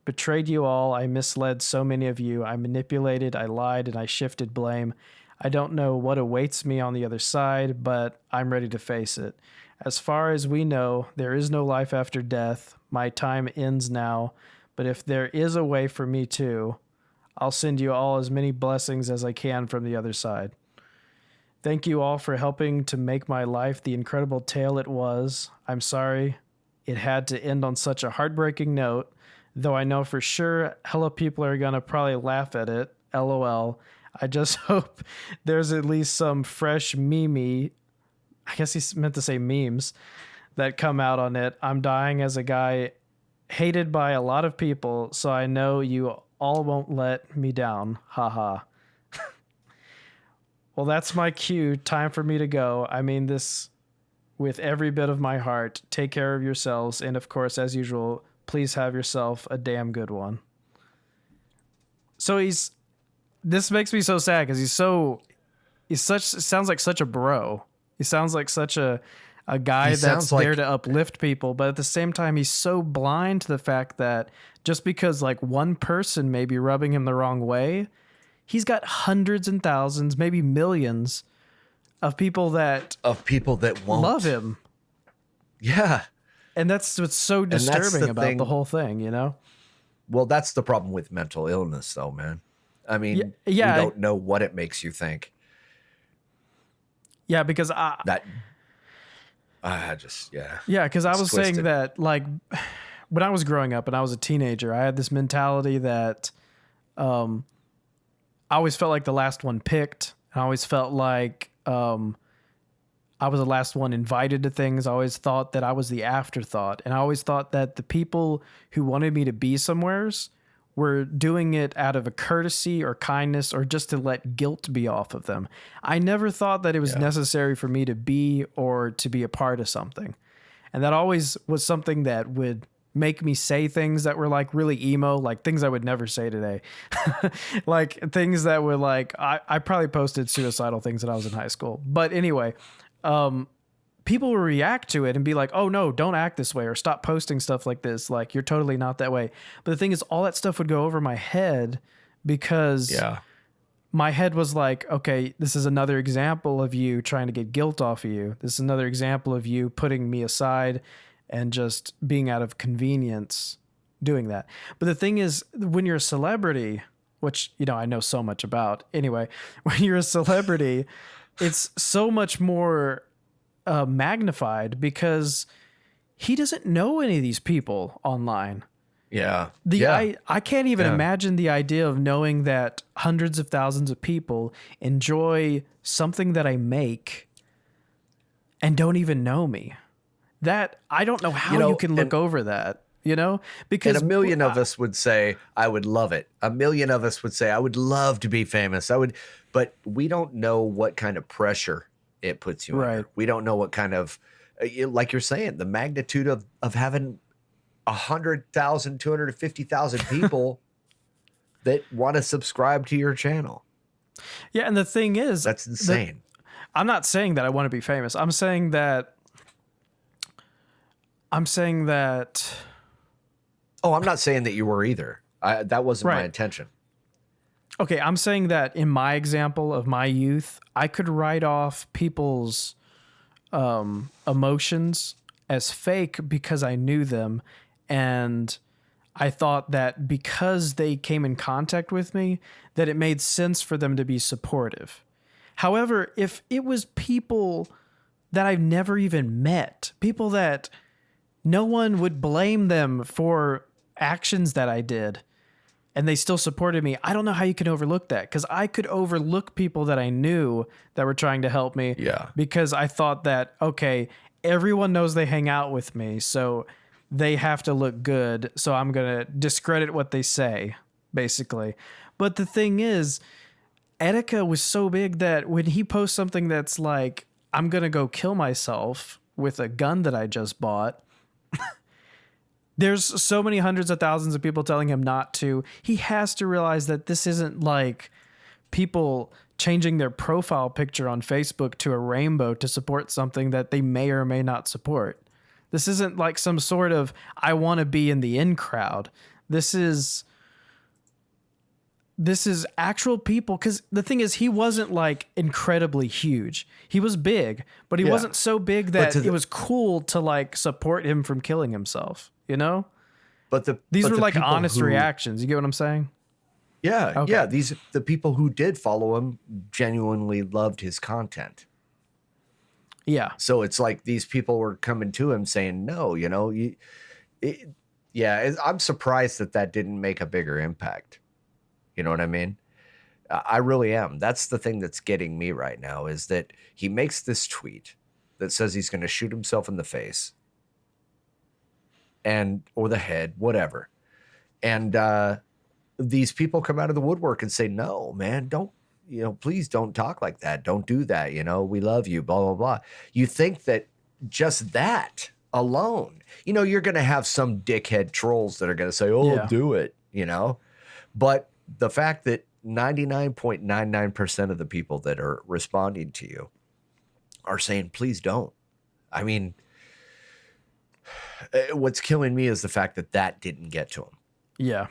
Betrayed you all. I misled so many of you. I manipulated, I lied, and I shifted blame. I don't know what awaits me on the other side, but I'm ready to face it. As far as we know, there is no life after death. My time ends now, but if there is a way for me too, I'll send you all as many blessings as I can from the other side. Thank you all for helping to make my life the incredible tale it was. I'm sorry it had to end on such a heartbreaking note, though I know for sure hella people are going to probably laugh at it. LOL. I just hope there's at least some fresh I guess he meant to say memes, that come out on it. I'm dying as a guy hated by a lot of people, so I know you all won't let me down. Haha. Well, that's my cue. Time for me to go. I mean this with every bit of my heart. Take care of yourselves. And of course, as usual, please have yourself a damn good one. So this makes me so sad because sounds like such a bro. He sounds like such a guy that's there to uplift people. But at the same time, he's so blind to the fact that just because like one person may be rubbing him the wrong way, he's got hundreds and thousands, maybe millions of people that won't love him. Yeah. And that's what's so disturbing about the whole thing, you know? Well, that's the problem with mental illness though, man. I mean, yeah, you don't know what it makes you think. Yeah, because because I was saying that like when I was growing up and I was a teenager, I had this mentality that I always felt like the last one picked. I always felt like I was the last one invited to things. I always thought that I was the afterthought. And I always thought that the people who wanted me to be somewheres were doing it out of a courtesy or kindness or just to let guilt be off of them. I never thought that it was necessary for me to be or to be a part of something. And that always was something that would make me say things that were like really emo, like things I would never say today. Like things that were like, I probably posted suicidal things when I was in high school. But anyway, people will react to it and be like, oh no, don't act this way or stop posting stuff like this. Like you're totally not that way. But the thing is, all that stuff would go over my head because my head was like, okay, this is another example of you trying to get guilt off of you. This is another example of you putting me aside and just being out of convenience doing that. But the thing is, when you're a celebrity, which, you know, I know so much about anyway, when you're a celebrity, it's so much more magnified because he doesn't know any of these people online. Yeah. I can't even imagine the idea of knowing that hundreds of thousands of people enjoy something that I make and don't even know me. That I don't know how you can look over that, you know, because a million of us would say, I would love it. A million of us would say, I would love to be famous. But we don't know what kind of pressure it puts you under. We don't know what kind of, like you're saying, the magnitude of having 100,000, 250,000 people that want to subscribe to your channel. Yeah. And the thing is, that's insane. I'm not saying that I want to be famous. I'm saying that. Oh, I'm not saying that you were either. That wasn't my Right. intention. Okay, I'm saying that in my example of my youth, I could write off people's emotions as fake because I knew them, and I thought that because they came in contact with me, that it made sense for them to be supportive. However, if it was people that I've never even met, people that no one would blame them for actions that I did, and they still supported me, I don't know how you can overlook that, because I could overlook people that I knew that were trying to help me because I thought that, okay, everyone knows they hang out with me, so they have to look good, so I'm going to discredit what they say, basically. But the thing is, Etika was so big that when he posts something that's like, I'm going to go kill myself with a gun that I just bought, there's so many hundreds of thousands of people telling him not to. He has to realize that this isn't like people changing their profile picture on Facebook to a rainbow to support something that they may or may not support. This isn't like some sort of, I want to be in the in crowd. This is actual people. Because the thing is, he wasn't like incredibly huge. He was big, but he wasn't so big that it was cool to like support him from killing himself, you know? But these were like honest reactions. You get what I'm saying? Yeah. Okay. Yeah. The people who did follow him genuinely loved his content. Yeah. So it's like these people were coming to him saying, no, you know, I'm surprised that didn't make a bigger impact. You know what I mean? I really am. That's the thing that's getting me right now, is that he makes this tweet that says he's going to shoot himself in the face or the head, whatever. And these people come out of the woodwork and say, no, man, don't, you know, please don't talk like that. Don't do that. You know, we love you, blah, blah, blah. You think that just that alone, you know, you're going to have some dickhead trolls that are going to say, oh, do it, you know, but the fact that 99.99% of the people that are responding to you are saying, please don't. I mean, what's killing me is the fact that didn't get to him. Yeah.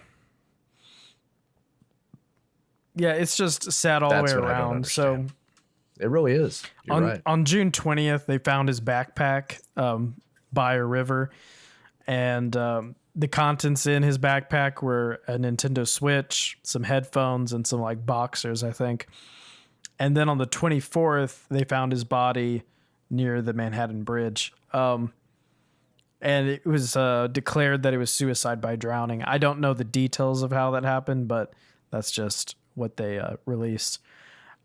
Yeah, it's just sad all the way around. So it really is. You're right. On June 20th, they found his backpack by a river, and the contents in his backpack were a Nintendo Switch, some headphones, and some like boxers, I think. And then on the 24th, they found his body near the Manhattan Bridge. And it was declared that it was suicide by drowning. I don't know the details of how that happened, but that's just what they released.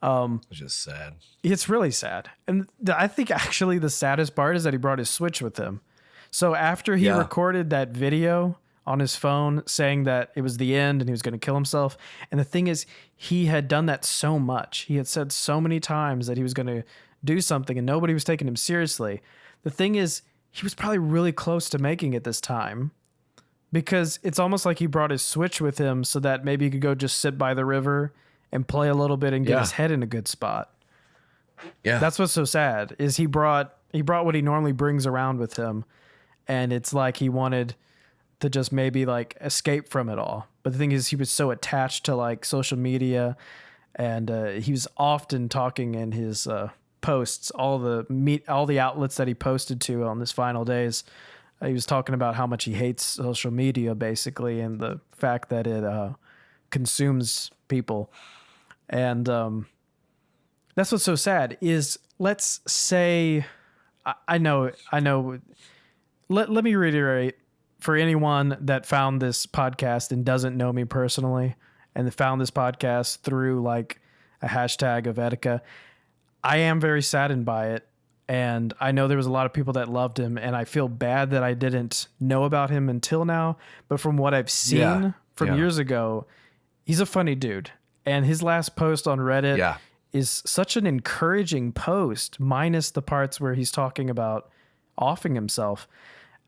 It's just sad. It's really sad. And I think actually the saddest part is that he brought his Switch with him. So after he recorded that video on his phone saying that it was the end and he was going to kill himself. And the thing is, he had done that so much. He had said so many times that he was going to do something and nobody was taking him seriously. The thing is, he was probably really close to making it this time, because it's almost like he brought his Switch with him so that maybe he could go just sit by the river and play a little bit and get his head in a good spot. Yeah. That's what's so sad, is he brought what he normally brings around with him. And it's like he wanted to just maybe like escape from it all. But the thing is, he was so attached to like social media, and he was often talking in his posts, all the outlets that he posted to on his final days. He was talking about how much he hates social media, basically, and the fact that it consumes people. And that's what's so sad is, let's say, I know. Let me reiterate, for anyone that found this podcast and doesn't know me personally and found this podcast through like a hashtag of Etika, I am very saddened by it. And I know there was a lot of people that loved him, and I feel bad that I didn't know about him until now. But from what I've seen from years ago, he's a funny dude. And his last post on Reddit is such an encouraging post, minus the parts where he's talking about offing himself.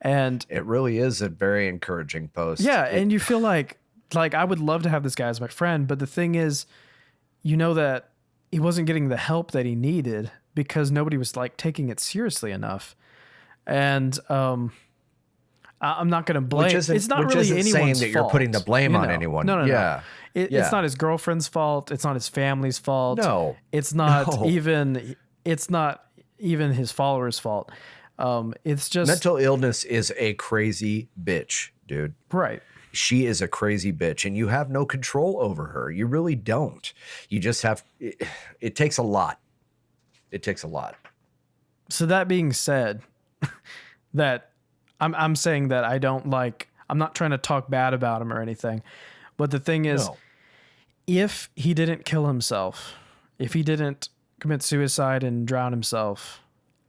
And it really is a very encouraging post. Yeah, and you feel like I would love to have this guy as my friend, but the thing is, you know that he wasn't getting the help that he needed because nobody was like taking it seriously enough. And I'm not going to blame. It's not which really isn't anyone's saying that fault. you're putting the blame on know? anyone. No. Yeah. It's not his girlfriend's fault. It's not his family's fault. No. It's not even. It's not even his followers' fault. It's just mental illness is a crazy bitch, dude. Right. She is a crazy bitch, and you have no control over her. You really don't. You just have. It takes a lot. It takes a lot. So that being said, that I'm saying that I don't like. I'm not trying to talk bad about him or anything, but the thing is, if he didn't kill himself, if he didn't commit suicide and drown himself,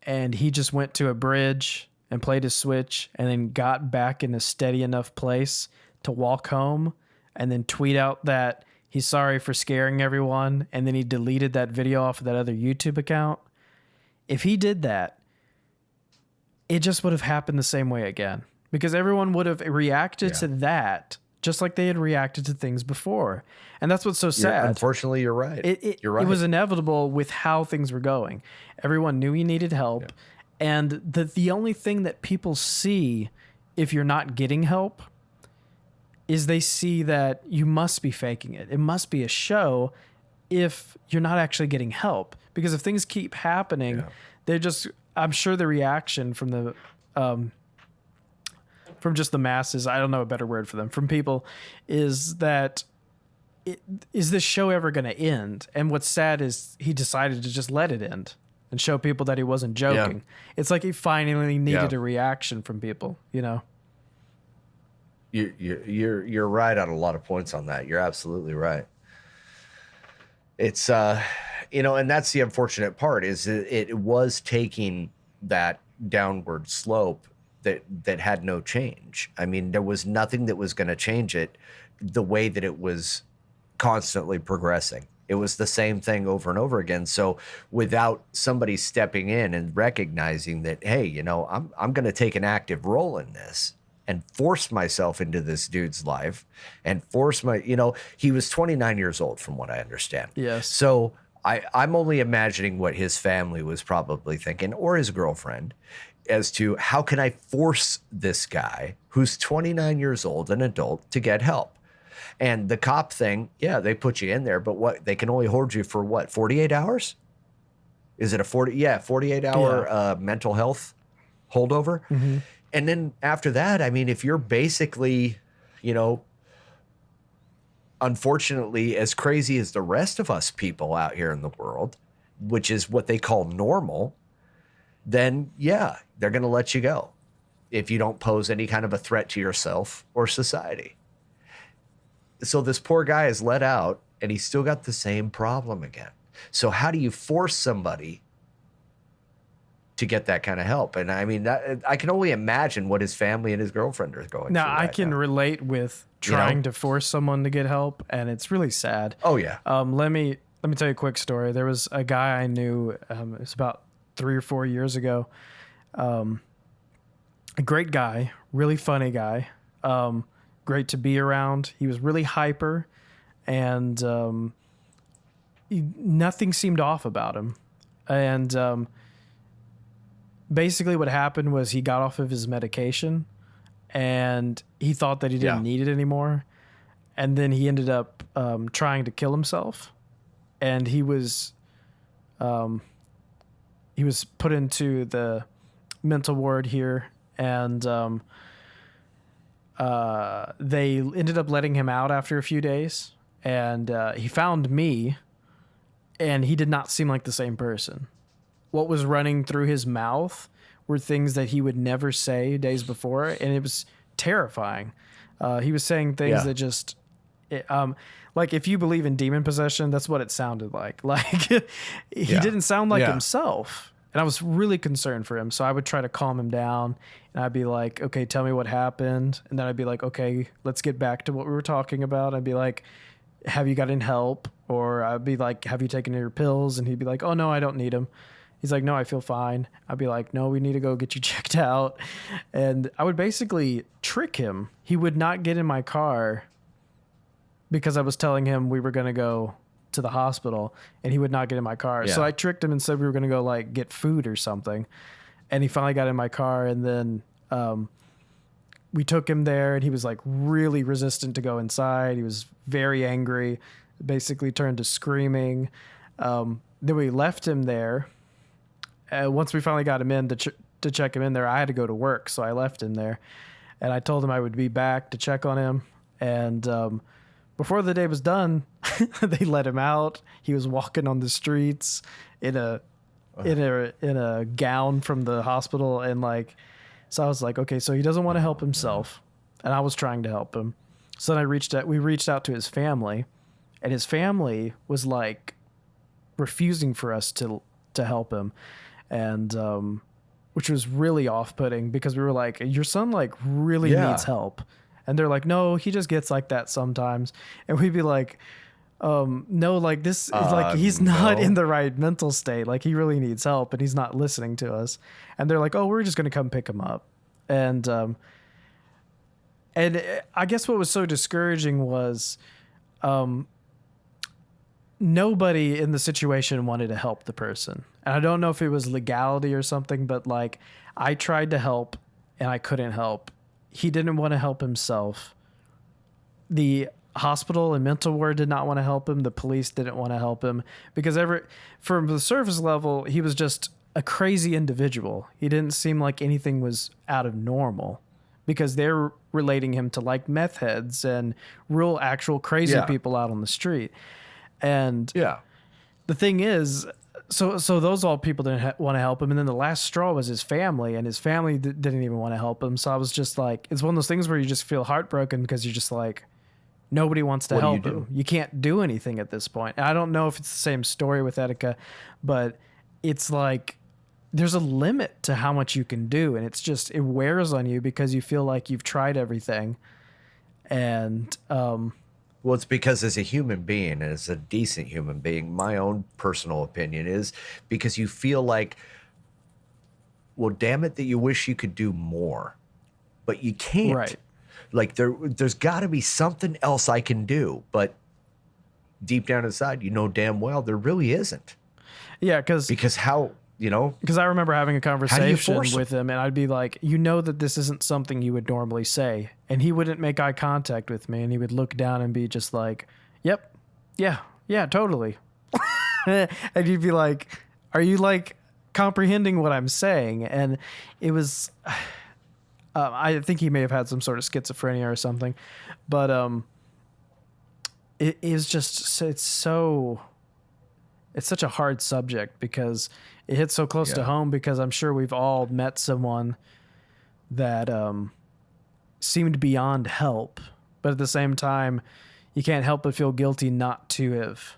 and he just went to a bridge and played his Switch and then got back in a steady enough place to walk home and then tweet out that he's sorry for scaring everyone, and then he deleted that video off of that other YouTube account. If he did that, it just would have happened the same way again, because everyone would have reacted to that just like they had reacted to things before. And that's what's so sad. Unfortunately, you're right. You're right. It was inevitable with how things were going. Everyone knew he needed help. Yeah. And the only thing that people see if you're not getting help is they see that you must be faking it. It must be a show if you're not actually getting help. Because if things keep happening, they're just, I'm sure the reaction from the from just the masses, I don't know a better word for them, from people, is that is this show ever going to end? And what's sad is he decided to just let it end and show people that he wasn't joking. Yeah. It's like he finally needed a reaction from people, you know? You're right on a lot of points on that. You're absolutely right. It's, you know, and that's the unfortunate part is it was taking that downward slope that had no change. I mean, there was nothing that was going to change it the way that it was constantly progressing. It was the same thing over and over again. So without somebody stepping in and recognizing that, hey, you know, I'm going to take an active role in this and force myself into this dude's life and force my, you know, he was 29 years old from what I understand. Yes. So I'm only imagining what his family was probably thinking, or his girlfriend, as to how can I force this guy who's 29 years old, an adult, to get help. And the cop thing, yeah, they put you in there, but what, they can only hold you for what, 48 hours? Is it a 48 hour mental health holdover? Mm-hmm. And then after that, I mean, if you're basically, you know, unfortunately as crazy as the rest of us people out here in the world, which is what they call normal, then yeah, they're going to let you go if you don't pose any kind of a threat to yourself or society. So this poor guy is let out and he's still got the same problem again. So how do you force somebody to get that kind of help? And I mean, that, I can only imagine what his family and his girlfriend are going through. Now, I can relate with trying to force someone to get help, and it's really sad. Oh yeah. Let me tell you a quick story. There was a guy I knew, it was about 3 or 4 years ago. A great guy, really funny guy, great to be around. He was really hyper, and nothing seemed off about him. And basically what happened was he got off of his medication, and he thought that he didn't need it anymore. And then he ended up trying to kill himself, and he was put into the mental ward here, and they ended up letting him out after a few days, and he found me, and he did not seem like the same person. What was running through his mouth were things that he would never say days before, and it was terrifying. He was saying things that just... like if you believe in demon possession, that's what it sounded like. Like he didn't sound like himself. And I was really concerned for him. So I would try to calm him down, and I'd be like, okay, tell me what happened. And then I'd be like, okay, let's get back to what we were talking about. I'd be like, have you gotten help? Or I'd be like, have you taken your pills? And he'd be like, oh no, I don't need them. He's like, no, I feel fine. I'd be like, no, we need to go get you checked out. And I would basically trick him. He would not get in my car because I was telling him we were going to go to the hospital, and he would not get in my car. So I tricked him and said we were going to go like get food or something. And he finally got in my car, and then we took him there, and he was like really resistant to go inside. He was very angry, basically turned to screaming. Then we left him there. Once we finally got him in to check him in there, I had to go to work, so I left him there, and I told him I would be back to check on him. And before the day was done, they let him out. He was walking on the streets in a gown from the hospital, and like, so I was like, okay, so he doesn't want to help himself, and I was trying to help him. So then we reached out to his family, and his family was like refusing for us to help him, and which was really off-putting, because we were like, your son like really needs help, and they're like, no, he just gets like that sometimes, and we'd be like, no, like this is like, he's not in the right mental state, like he really needs help, and he's not listening to us. And they're like, oh, we're just gonna come pick him up. And I guess what was so discouraging was nobody in the situation wanted to help the person. And I don't know if it was legality or something, but like, I tried to help and I couldn't help. He didn't want to help himself. The hospital and mental ward did not want to help him. The police didn't want to help him, because from the surface level, he was just a crazy individual. He didn't seem like anything was out of normal, because they're relating him to like meth heads and real actual crazy people out on the street. And the thing is, so those all people didn't want to help him. And then the last straw was his family, and his family didn't even want to help him. So I was just like, it's one of those things where you just feel heartbroken, because you're just like, nobody wants to help him. You can't do anything at this point. And I don't know if it's the same story with Etika, but it's like, there's a limit to how much you can do. And it's just, it wears on you, because you feel like you've tried everything. And, well, it's because as a human being, as a decent human being, my own personal opinion is because you feel like, well, damn it, that you wish you could do more, but you can't. Right. Like there's got to be something else I can do, but deep down inside, you know damn well there really isn't. Yeah, because how, you know? Because I remember having a conversation with him, and I'd be like, you know that this isn't something you would normally say, and he wouldn't make eye contact with me, and he would look down and be just like, yep, yeah, totally. And you'd be like, are you like comprehending what I'm saying? And it was. I think he may have had some sort of schizophrenia or something, but it is just, it's such a hard subject, because it hits so close to home, because I'm sure we've all met someone that seemed beyond help, but at the same time, you can't help but feel guilty not to have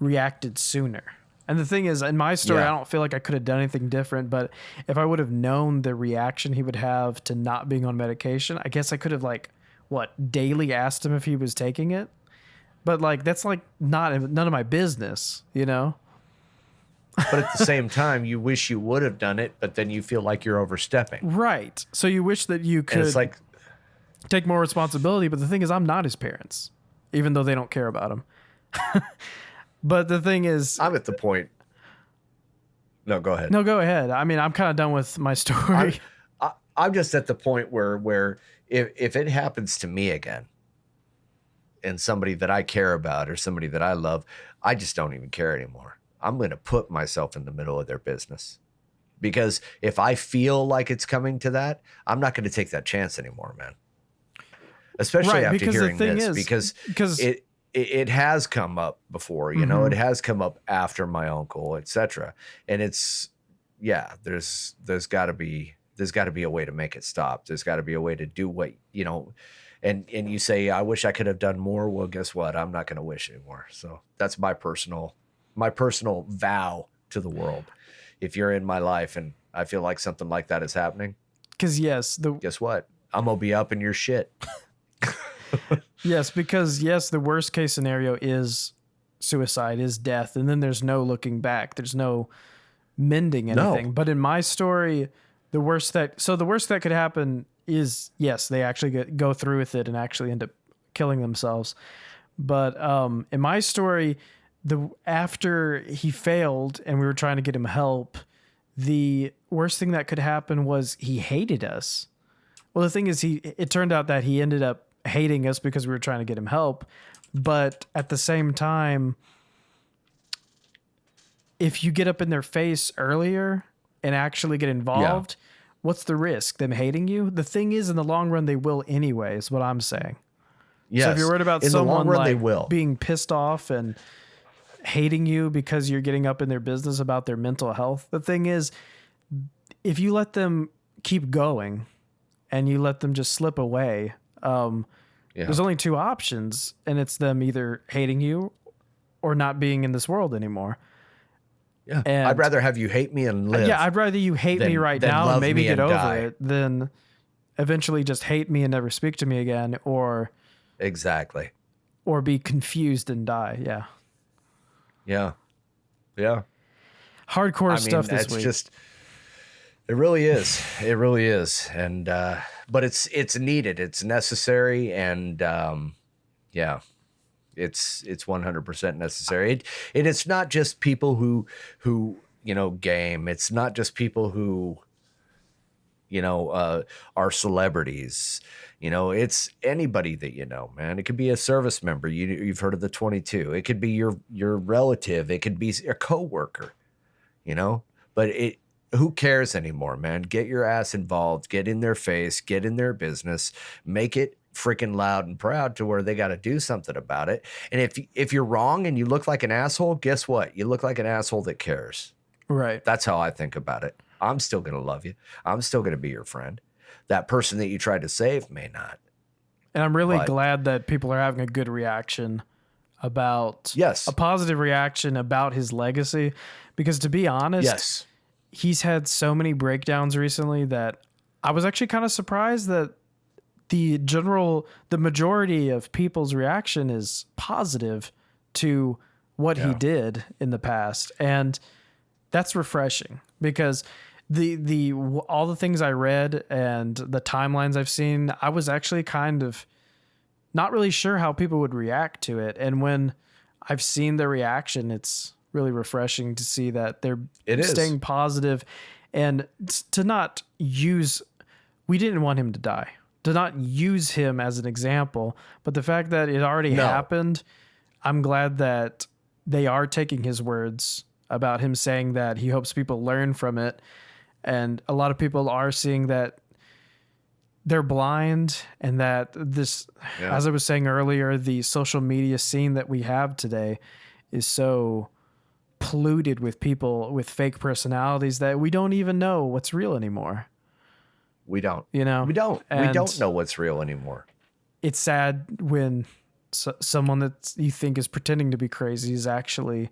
reacted sooner. And the thing is, in my story, I don't feel like I could have done anything different, but if I would have known the reaction he would have to not being on medication, I guess I could have daily asked him if he was taking it. But like, that's like none of my business, you know? But at the same time, you wish you would have done it, but then you feel like you're overstepping. Right. So you wish that you could take more responsibility, but the thing is, I'm not his parents, even though they don't care about him. But the thing is, I'm at the point. No, go ahead. No, go ahead. I mean, I'm kind of done with my story. I'm just at the point where if it happens to me again, and somebody that I care about or somebody that I love, I just don't even care anymore. I'm going to put myself in the middle of their business, because if I feel like it's coming to that, I'm not going to take that chance anymore, man. Especially after hearing this, because it has come up before, you know, it has come up after my uncle, etc. And it's, there's got to be a way to make it stop. There's got to be a way to do what, you know, and you say, I wish I could have done more. Well, guess what? I'm not going to wish anymore. So that's my personal vow to the world. If you're in my life and I feel like something like that is happening, because guess what? I'm going to be up in your shit. Yes, because the worst case scenario is suicide, is death, and then there's no looking back. There's no mending anything. No. But in my story, the worst that could happen is, they actually go through with it and actually end up killing themselves. But in my story, after he failed and we were trying to get him help, the worst thing that could happen was he hated us. Well, the thing is, it turned out that he ended up hating us because we were trying to get him help. But at the same time, if you get up in their face earlier and actually get involved, what's the risk? Them hating you? The thing is, in the long run, they will anyway, is what I'm saying. Yes. So if you're worried about in someone the long run, they like will. being pissed off and hating you because you're getting up in their business about their mental health, the thing is, if you let them keep going and you let them just slip away, there's only two options, and it's them either hating you or not being in this world anymore. Yeah. And I'd rather have you hate me and live. Yeah, I'd rather you hate me right than now love and maybe me get and over die. it than eventually just hate me and never speak to me again, or Exactly. or be confused and die. Yeah. Yeah. Yeah. Hardcore stuff this week. It really is. It really is. And, but it's needed. It's necessary. And, yeah, it's 100% necessary. It's not just people who, game. It's not just people who, are celebrities. It's anybody that man. It could be a service member. You've heard of the 22. It could be your relative. It could be a coworker. But who cares anymore, man? Get your ass involved. Get in their face. Get in their business. Make it freaking loud and proud to where they got to do something about it. And if you're wrong and you look like an asshole, guess what? You look like an asshole that cares. Right. That's how I think about it. I'm still going to love you. I'm still going to be your friend. That person that you tried to save may not. And I'm really glad that people are having a good reaction about a positive reaction about his legacy, because to be honest, he's had so many breakdowns recently that I was actually kind of surprised that the majority of people's reaction is positive to what he did in the past. And that's refreshing, because all the things I read and the timelines I've seen, I was actually kind of not really sure how people would react to it. And when I've seen the reaction, it's really refreshing to see that they're staying positive, and to not use, we didn't want him to die, to not use him as an example, but the fact that it already happened, I'm glad that they are taking his words about him saying that he hopes people learn from it. And a lot of people are seeing that they're blind, and that this, as I was saying earlier, the social media scene that we have today is so polluted with people with fake personalities that we don't even know what's real anymore. We don't. We don't know what's real anymore. It's sad when someone that you think is pretending to be crazy is actually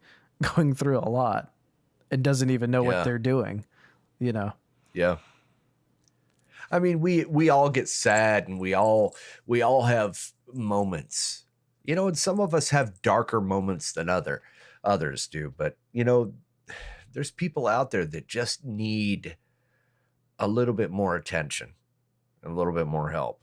going through a lot and doesn't even know what they're doing. Yeah. I mean, we all get sad, and we all have moments, and some of us have darker moments than others do. But, there's people out there that just need a little bit more attention, a little bit more help,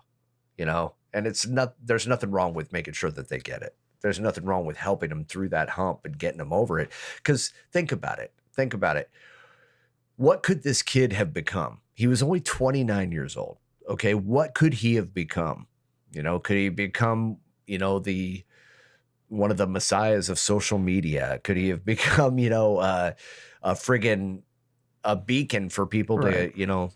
and there's nothing wrong with making sure that they get it. There's nothing wrong with helping them through that hump and getting them over it. Because think about it. What could this kid have become? He was only 29 years old. Okay. What could he have become? Could he become, one of the messiahs of social media? Could he have become, a beacon for people to,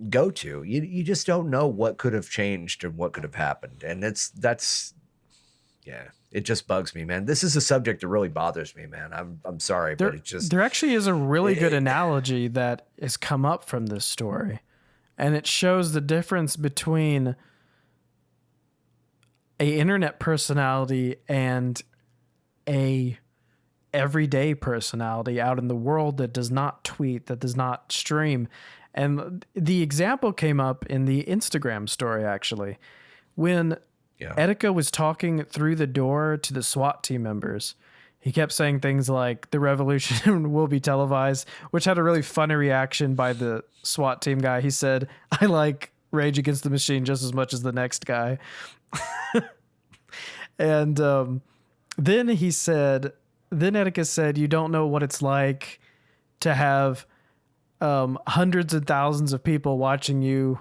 go to? You just don't know what could have changed and what could have happened. And it just bugs me, man. This is a subject that really bothers me, man. I'm sorry, but it just... There actually is a really good analogy that has come up from this story. And it shows the difference between a internet personality and a everyday personality out in the world that does not tweet, that does not stream. And the example came up in the Instagram story, actually, when Etika was talking through the door to the SWAT team members. He kept saying things like, the revolution will be televised, which had a really funny reaction by the SWAT team guy. He said, I like Rage Against the Machine just as much as the next guy. And then Etika said, you don't know what it's like to have hundreds of thousands of people watching you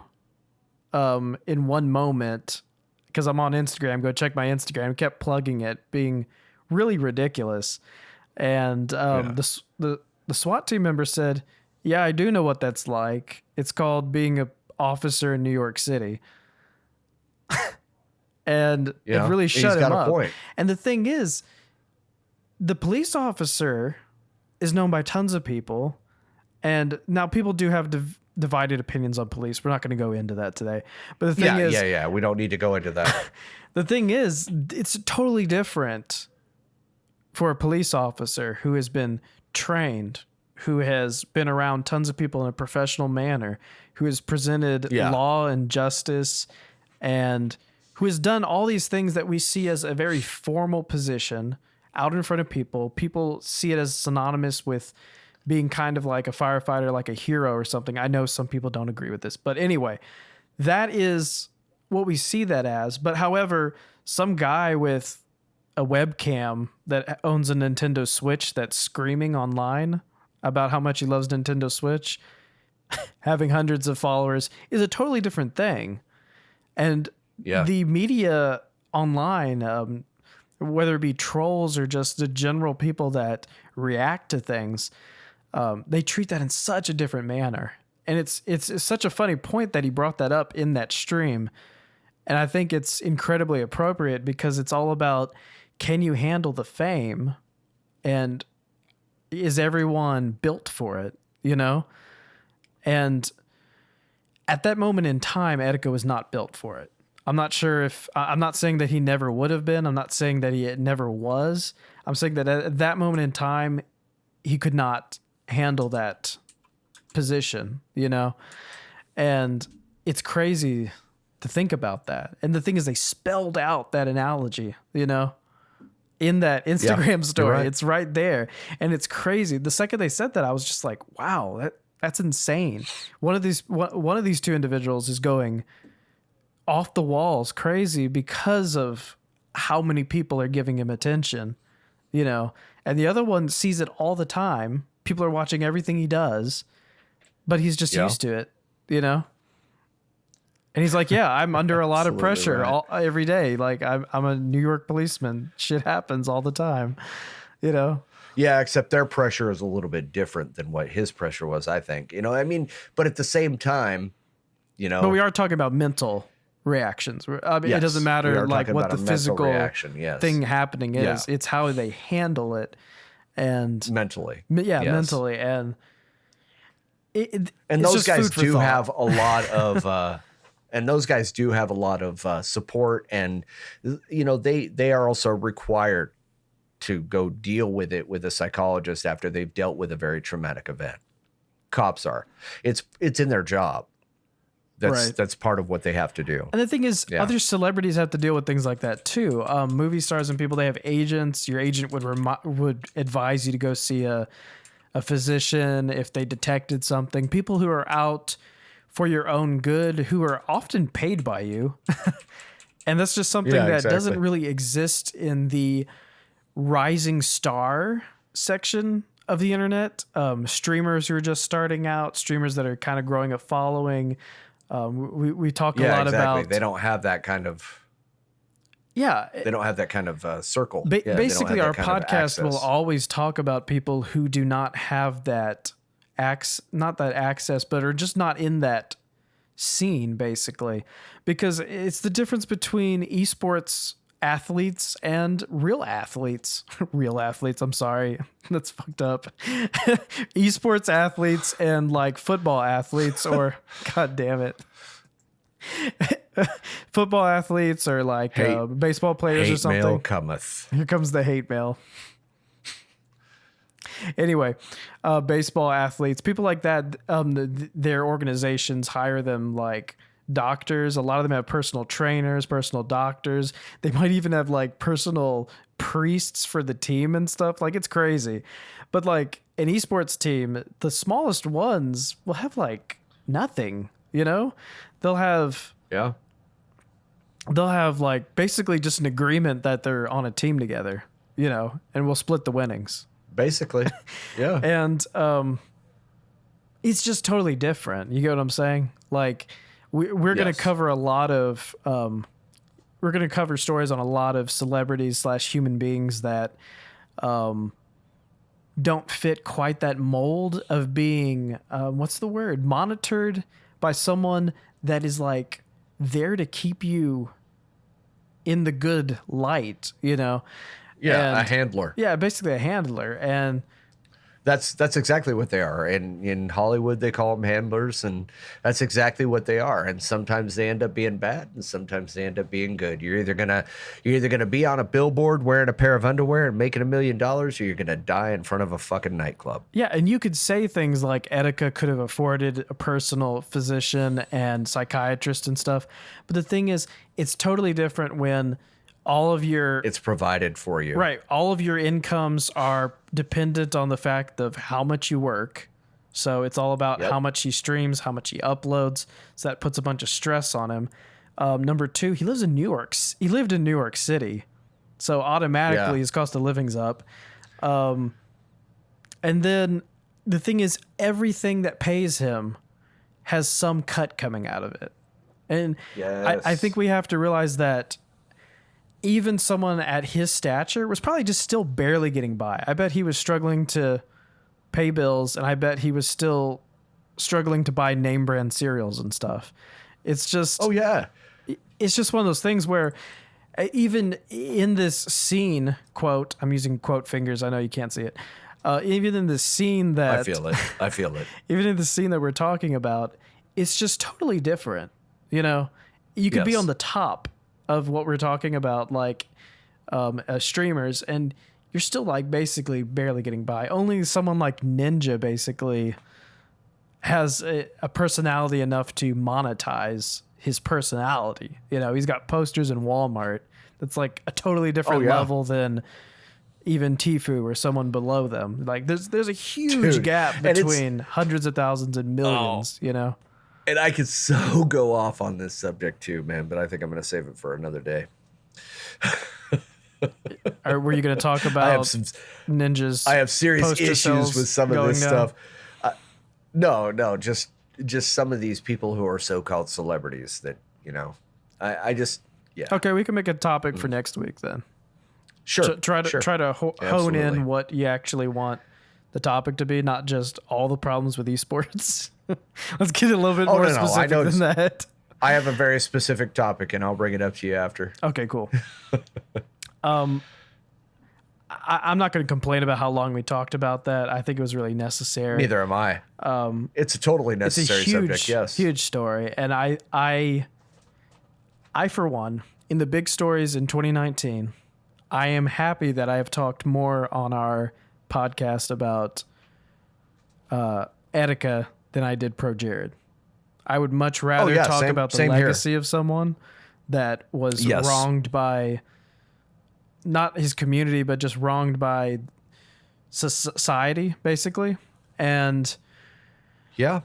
in one moment, because I'm on Instagram, go check my Instagram, kept plugging it, being really ridiculous. And the SWAT team member said, "Yeah, I do know what that's like. It's called being a officer in New York City." And it really shut him up. Point. And the thing is, the police officer is known by tons of people. And now people do have divided opinions on police. We're not going to go into that today. But the thing is... Yeah. We don't need to go into that. The thing is, it's totally different for a police officer who has been trained, who has been around tons of people in a professional manner, who has presented law and justice, and who has done all these things that we see as a very formal position out in front of people. People see it as synonymous with being kind of like a firefighter, like a hero or something. I know some people don't agree with this, but anyway, that is what we see that as. But however, some guy with a webcam that owns a Nintendo Switch that's screaming online about how much he loves Nintendo Switch, having hundreds of followers, is a totally different thing. And the media online, whether it be trolls or just the general people that react to things, they treat that in such a different manner. And it's such a funny point that he brought that up in that stream. And I think it's incredibly appropriate because it's all about, can you handle the fame? And is everyone built for it, you know? And at that moment in time, Etika was not built for it. I'm not sure if... I'm not saying that he never would have been. I'm not saying that he never was. I'm saying that at that moment in time, he could not handle that position, you know? And it's crazy to think about that. And the thing is, they spelled out that analogy, you know, in that Instagram story. Right. It's right there. And it's crazy. The second they said that, I was just like, wow, that's insane. One of these two individuals is going off the walls crazy because of how many people are giving him attention, you know, and the other one sees it all the time. People are watching everything he does, but he's just used to it, you know? And he's like, yeah, I'm under a lot of pressure every day. Like I'm a New York policeman. Shit happens all the time, you know? Yeah, except their pressure is a little bit different than what his pressure was, I think. You know, I mean, but at the same time, you know. But we are talking about mental reactions. I mean, it doesn't matter like what the physical thing happening is. It's how they handle it. And mentally. Mentally. And those guys do have a lot of... and those guys do have a lot of support, and you know they are also required to go deal with it with a psychologist after they've dealt with a very traumatic event. Cops are. It's in their job. That's part of what they have to do. And the thing is, other celebrities have to deal with things like that too. Movie stars and people, they have agents. Your agent would advise you to go see a physician if they detected something. People who are out for your own good, who are often paid by you. And that's just something that doesn't really exist in the rising star section of the internet. Streamers who are just starting out, streamers that are kind of growing a following. We talk a lot about... They don't have that kind of... They don't have that kind of circle. Basically, our podcast will always talk about people who do not have that... not that access, but are just not in that scene, basically, because it's the difference between esports athletes and real athletes. I'm sorry, that's fucked up. Esports athletes and like football athletes, or god damn it, football athletes, or like baseball players or something. Mail cometh. Here comes the hate mail. Anyway, baseball athletes, people like that, their organizations hire them like doctors. A lot of them have personal trainers, personal doctors. They might even have like personal priests for the team and stuff. Like, it's crazy. But like an esports team, the smallest ones will have like nothing, you know? They'll have like basically just an agreement that they're on a team together, you know, and we'll split the winnings. Basically, yeah. And it's just totally different. You get what I'm saying? Like, we're going Yes. to cover a lot of we're going to cover stories on a lot of celebrities / human beings that don't fit quite that mold of being what's the word, monitored by someone that is like there to keep you in the good light, you know. Yeah, a And handler. yeah, basically a handler. And That's exactly what they are. And in Hollywood, they call them handlers, and that's exactly what they are. And sometimes they end up being bad, and sometimes they end up being good. You're either gonna be on a billboard wearing a pair of underwear and making $1 million, or you're gonna die in front of a fucking nightclub. yeah, and you could say things like Etika could have afforded a personal physician and psychiatrist and stuff. But the thing is, it's totally different when all of your It's provided for you. right, all of your incomes are dependent on the fact of how much you work. So it's all about Yep. how much he streams, how much he uploads. So that puts a bunch of stress on him. Number two, he lives in New York. He lived in New York City, so automatically Yeah. his cost of living's up. And then the thing is, everything that pays him has some cut coming out of it. And I think we have to realize that even someone at his stature was probably just still barely getting by. I bet he was struggling to pay bills, and I bet he was still struggling to buy name brand cereals and stuff. It's just, Oh yeah. it's just one of those things where even in this scene, quote, I'm using quote fingers, I know you can't see it. Even in this scene that I feel it. I feel it. even in the scene that we're talking about, it's just totally different. You know, you could be Yes. on the top of what we're talking about, like streamers, and you're still like basically barely getting by. Only someone like Ninja basically has a personality enough to monetize his personality. You know, he's got posters in Walmart. That's like a totally different yeah. level than even Tfue or someone below them. Like there's a huge Dude, gap and it's- between hundreds of thousands and millions, you know? And I could so go off on this subject too, man, but I think I'm going to save it for another day. Or were you going to talk I have about some Ninja's I have serious poster issues sales with some of going this down? stuff. No, just some of these people who are so-called celebrities that, you know, I just, yeah. Okay, we can make a topic for next week then. Sure. Try to sure. hone Absolutely. in what you actually want the topic to be, not just all the problems with esports. Let's get a little bit more no, I specific know than that. I have a very specific topic, and I'll bring it up to you after. Okay, cool. I'm not going to complain about how long we talked about that. I think it was really necessary. Neither am I. It's a totally It's a necessary huge, subject, yes. huge story, and I for one, in the big stories in 2019, I am happy that I have talked more on our podcast about Etika than I did Pro Jared. I would much rather yeah, talk same- about the same here. legacy of someone that was Yes. wronged by not his community, but just wronged by society, basically. And Yeah.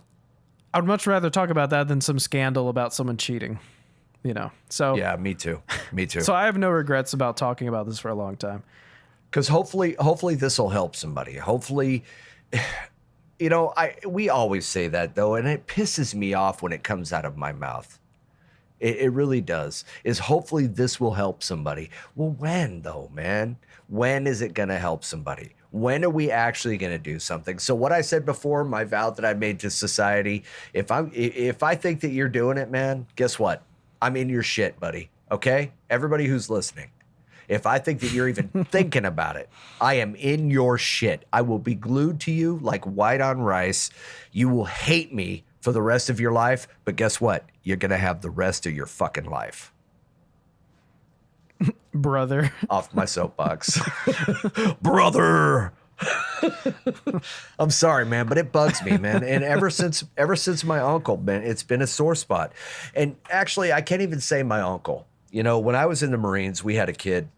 I would much rather talk about that than some scandal about someone cheating, you know? So, Yeah, me too. Me too. so I have no regrets about talking about this for a long time. Because hopefully this will help somebody. Hopefully, you know, we always say that though, and it pisses me off when it comes out of my mouth. It really does. Is hopefully this will help somebody. Well, when though, man? When is it gonna help somebody? When are we actually gonna do something? So what I said before, my vow that I made to society, if I think that you're doing it, man, guess what? I'm in your shit, buddy. Okay? Everybody who's listening. If I think that you're even thinking about it, I am in your shit. I will be glued to you like white on rice. You will hate me for the rest of your life, but guess what? You're going to have the rest of your fucking life. Brother. Off my soapbox. Brother. I'm sorry, man, but it bugs me, man. And ever since my uncle, man, it's been a sore spot. And actually, I can't even say my uncle. You know, when I was in the Marines, we had a kid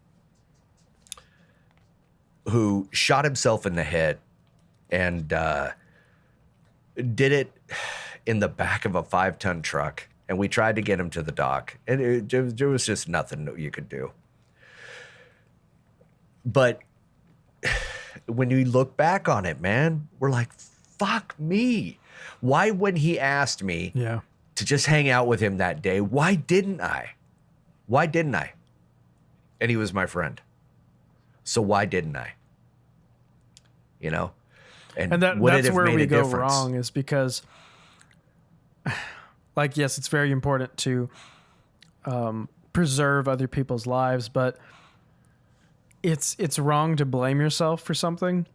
who shot himself in the head and did it in the back of a 5-ton truck. And we tried to get him to the dock. And there was just nothing that you could do. But when you look back on it, man, we're like, fuck me. Why, when he asked me Yeah. to just hang out with him that day. Why didn't I? Why didn't I? And he was my friend. So why didn't I? You know? And that's where we go wrong, is because, like, yes, it's very important to preserve other people's lives, but it's wrong to blame yourself for something.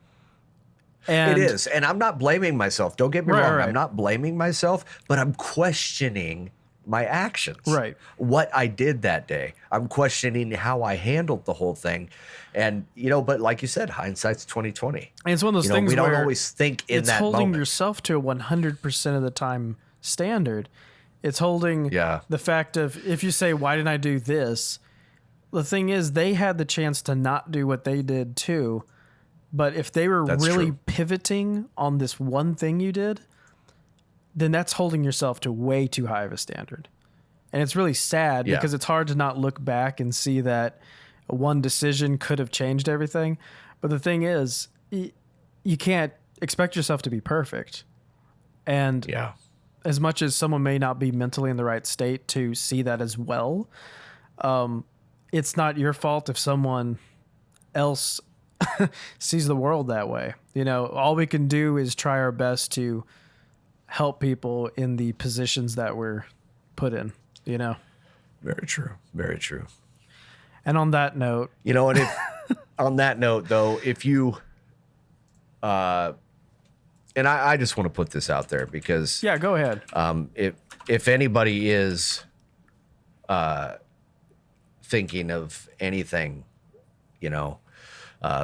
And it is. And I'm not blaming myself. Don't get me wrong. Right. I'm not blaming myself, but I'm questioning my actions. Right. What I did that day. I'm questioning how I handled the whole thing. And, you know, but like you said, hindsight's 2020. And it's one of those things we don't where always think in that moment. It's holding yourself to a 100% of the time standard. It's holding the fact of, if you say, why didn't I do this? The thing is, they had the chance to not do what they did too. But if they were pivoting on this one thing you did, then that's holding yourself to way too high of a standard. And it's really sad because it's hard to not look back and see that one decision could have changed everything. But the thing is, you can't expect yourself to be perfect. And as much as someone may not be mentally in the right state to see that as well, it's not your fault if someone else sees the world that way. You know, all we can do is try our best to help people in the positions that we're put in, you know? Very true. Very true. And on that note, you know, and if, on that note though, if you, and I just want to put this out there because go ahead. If anybody is, thinking of anything, you know,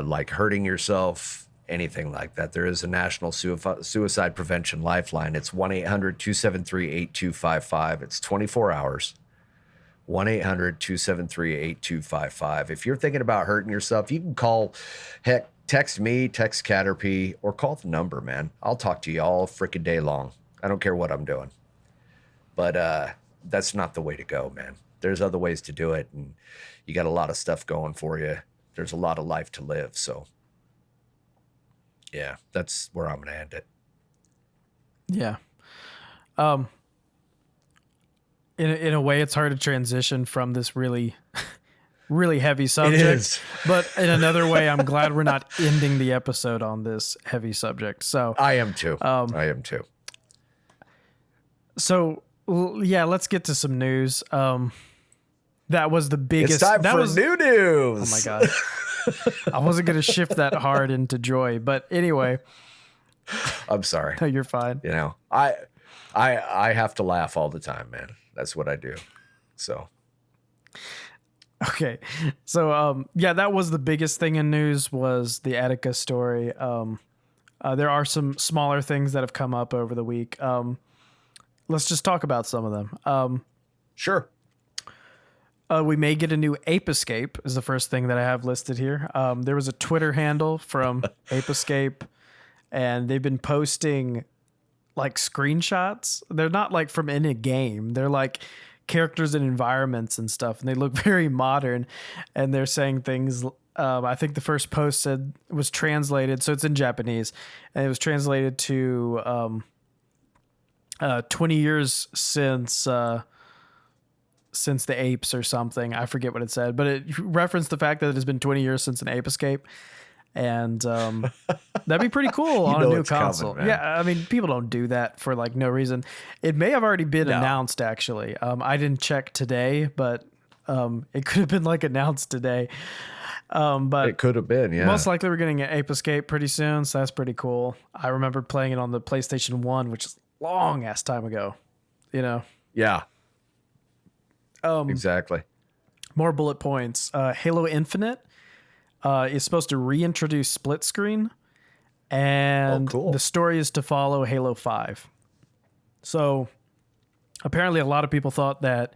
like hurting yourself, anything like that, there is a national suicide prevention lifeline. It's 1-800-273-8255. It's 24 hours. 1-800-273-8255. If you're thinking about hurting yourself, you can call, heck, text me, text Caterpie, or call the number, man. I'll talk to you all freaking day long. I don't care what I'm doing. But that's not the way to go, man. There's other ways to do it, and you got a lot of stuff going for you. There's a lot of life to live, so yeah, that's where I'm going to end it. Yeah. In a way, it's hard to transition from this really, really heavy subject. It is. But in another way, I'm glad we're not ending the episode on this heavy subject. So I am too. I am too. So yeah, let's get to some news. That was the biggest. It's time for new news. Oh my God. I wasn't going to shift that hard into joy, but anyway. I'm sorry. No, you're fine. You know, I have to laugh all the time, man. That's what I do. So. Okay. So, that was the biggest thing in news, was the Etika story. There are some smaller things that have come up over the week. Let's just talk about some of them. Sure. We may get a new Ape Escape is the first thing that I have listed here. There was a Twitter handle from Ape Escape, and they've been posting like screenshots. They're not like from in a game. They're like characters and environments and stuff, and they look very modern. And they're saying things. I think the first post said it was translated, so it's in Japanese, and it was translated to 20 years since the apes or something. I forget what it said, but it referenced the fact that it has been 20 years since an Ape Escape. And that'd be pretty cool on a new console. Coming, I mean, people don't do that for like no reason. It may have already been announced, actually. I didn't check today, but it could have been like announced today. But it could have been, yeah. Most likely we're getting an Ape Escape pretty soon, so that's pretty cool. I remember playing it on the PlayStation 1, which is a long ass time ago, you know? Yeah. Exactly. More bullet points. Halo Infinite is supposed to reintroduce split screen, and the story is to follow Halo 5. So apparently a lot of people thought that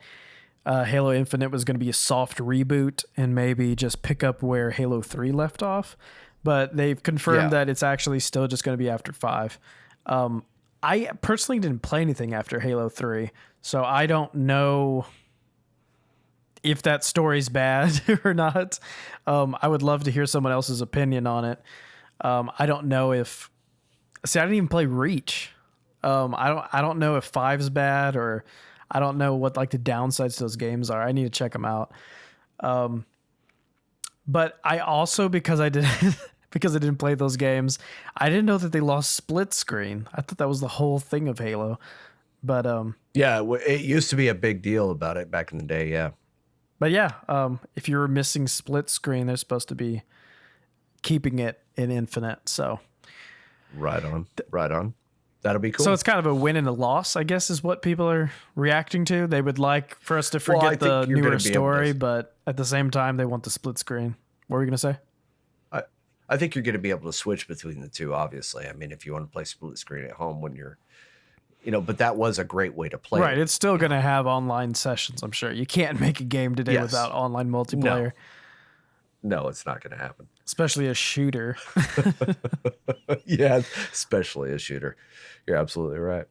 Halo Infinite was going to be a soft reboot and maybe just pick up where Halo 3 left off, but they've confirmed that it's actually still just going to be after 5. I personally didn't play anything after Halo 3, so I don't know if that story's bad or not. I would love to hear someone else's opinion on it. I don't know if... See, I didn't even play Reach. I don't know if 5's bad, or I don't know what like the downsides to those games are. I need to check them out. But I also, because I didn't because I didn't play those games, I didn't know that they lost split screen. I thought that was the whole thing of Halo. But Yeah, it used to be a big deal about it back in the day. Yeah. But yeah, if you're missing split screen, they're supposed to be keeping it in infinite. So Right on. Right on. That'll be cool. So it's kind of a win and a loss, I guess, is what people are reacting to. They would like for us to forget the newer story, but at the same time, they want the split screen. What were you going to say? I think you're going to be able to switch between the two, obviously. I mean, if you want to play split screen at home when you're, but that was a great way to play. Right. It's still going to have online sessions, I'm sure. You can't make a game today without online multiplayer. No, it's not going to happen. Especially a shooter. Yeah, especially a shooter. You're absolutely right.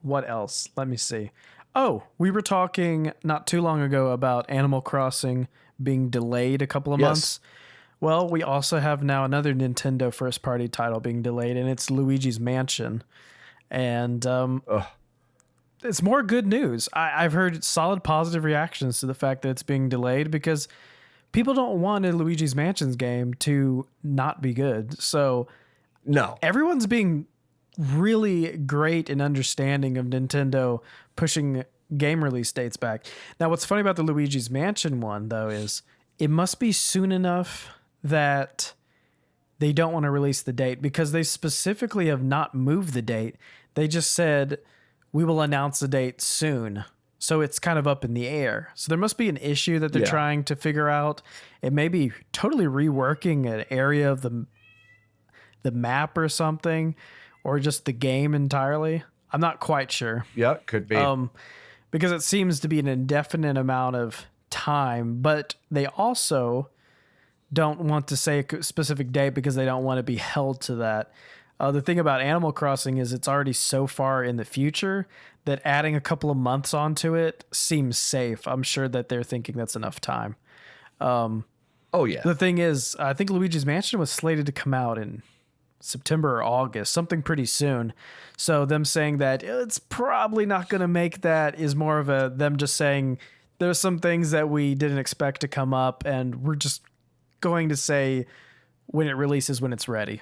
What else? Let me see. Oh, we were talking not too long ago about Animal Crossing being delayed a couple of months. Well, we also have now another Nintendo first-party title being delayed, and it's Luigi's Mansion. And it's more good news. I've heard solid positive reactions to the fact that it's being delayed because people don't want a Luigi's Mansions game to not be good. So no, everyone's being really great and understanding of Nintendo pushing game release dates back. Now, what's funny about the Luigi's Mansion one, though, is it must be soon enough that they don't want to release the date, because they specifically have not moved the date. They just said, we will announce the date soon. So it's kind of up in the air. So there must be an issue that they're trying to figure out. It may be totally reworking an area of the map or something, or just the game entirely. I'm not quite sure. Yeah, could be. Because it seems to be an indefinite amount of time, but they also don't want to say a specific date because they don't want to be held to that. The thing about Animal Crossing is it's already so far in the future that adding a couple of months onto it seems safe. I'm sure that they're thinking that's enough time. Oh, yeah. The thing is, I think Luigi's Mansion was slated to come out in September or August, something pretty soon. So them saying that it's probably not going to make that is more of them just saying there's some things that we didn't expect to come up, and we're just going to say when it releases, when it's ready,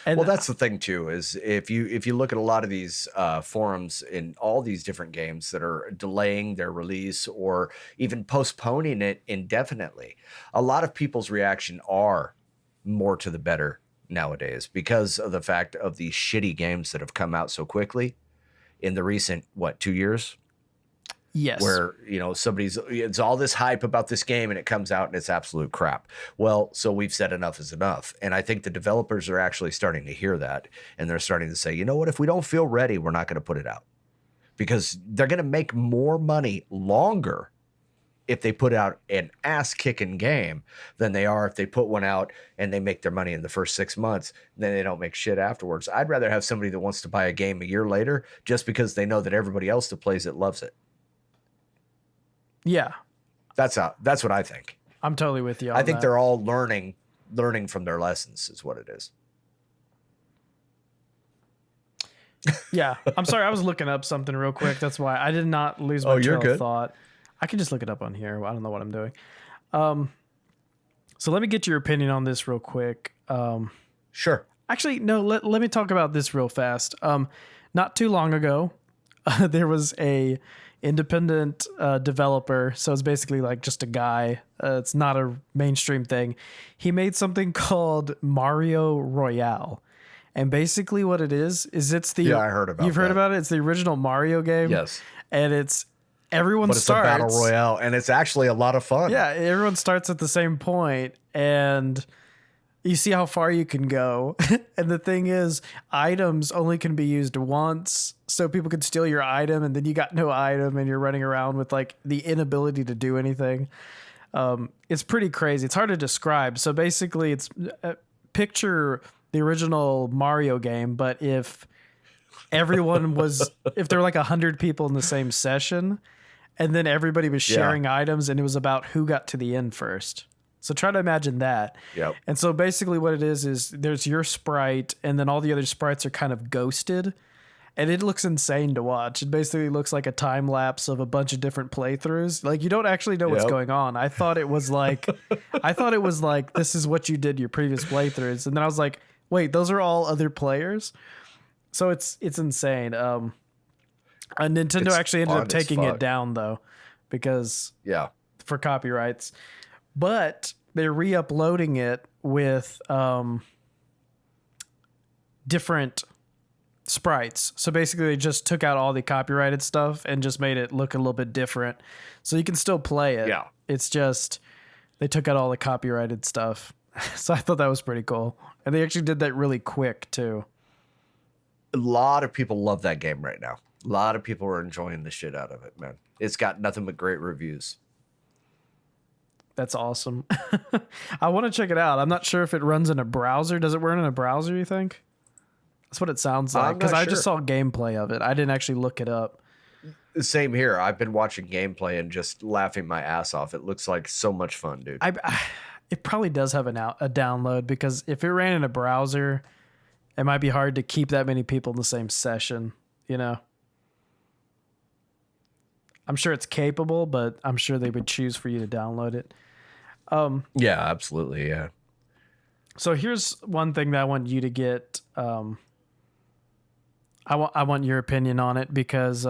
And well, that's the thing too, is if you look at a lot of these forums in all these different games that are delaying their release or even postponing it indefinitely, a lot of people's reaction are more to the better nowadays because of the fact of these shitty games that have come out so quickly in the recent 2 years. Yes. Where, it's all this hype about this game and it comes out and it's absolute crap. Well, so we've said enough is enough. And I think the developers are actually starting to hear that. And they're starting to say, you know what, if we don't feel ready, we're not going to put it out. Because they're going to make more money longer if they put out an ass-kicking game than they are if they put one out and they make their money in the first 6 months, then they don't make shit afterwards. I'd rather have somebody that wants to buy a game a year later just because they know that everybody else that plays it loves it. Yeah. That's what I think. I'm totally with you on I think that. they're all learning from their lessons is what it is. Yeah. I'm sorry. I was looking up something real quick. That's why I did not lose my trail of thought. I can just look it up on here. I don't know what I'm doing. So let me get your opinion on this real quick. Sure. Actually, no, let me talk about this real fast. Not too long ago, there was a independent developer. So it's basically like just a guy. It's not a mainstream thing. He made something called Mario Royale. And basically what it is it's the... I heard about You've heard about it? It's the original Mario game. Yes. And it's... Everyone but it's starts... a battle royale, and it's actually a lot of fun. Yeah, everyone starts at the same point, and you see how far you can go. And the thing is, items only can be used once, so people can steal your item, and then you got no item, and you're running around with like the inability to do anything. It's pretty crazy. It's hard to describe. So basically, it's picture the original Mario game, but if everyone was, if there were like 100 people in the same session, and then everybody was sharing items, and it was about who got to the end first. So try to imagine that. Yep. And so basically what it is there's your sprite and then all the other sprites are kind of ghosted. And it looks insane to watch. It basically looks like a time lapse of a bunch of different playthroughs. Like you don't actually know what's going on. I thought it was like this is what you did your previous playthroughs. And then I was like, wait, those are all other players? So it's insane. Nintendo actually ended up taking it down though, because for copyrights. But they're re-uploading it with different sprites. So basically they just took out all the copyrighted stuff and just made it look a little bit different. So you can still play it. Yeah. It's just they took out all the copyrighted stuff. So I thought that was pretty cool. And they actually did that really quick too. A lot of people love that game right now. A lot of people are enjoying the shit out of it, man. It's got nothing but great reviews. That's awesome. I want to check it out. I'm not sure if it runs in a browser. Does it run in a browser, you think? That's what it sounds like, because I just saw gameplay of it. I didn't actually look it up. Same here. I've been watching gameplay and just laughing my ass off. It looks like so much fun, dude. It probably does have a download, because if it ran in a browser, it might be hard to keep that many people in the same session, you know? I'm sure it's capable, but I'm sure they would choose for you to download it. Yeah, absolutely. Yeah. So here's one thing that I want you to get. I want your opinion on it, because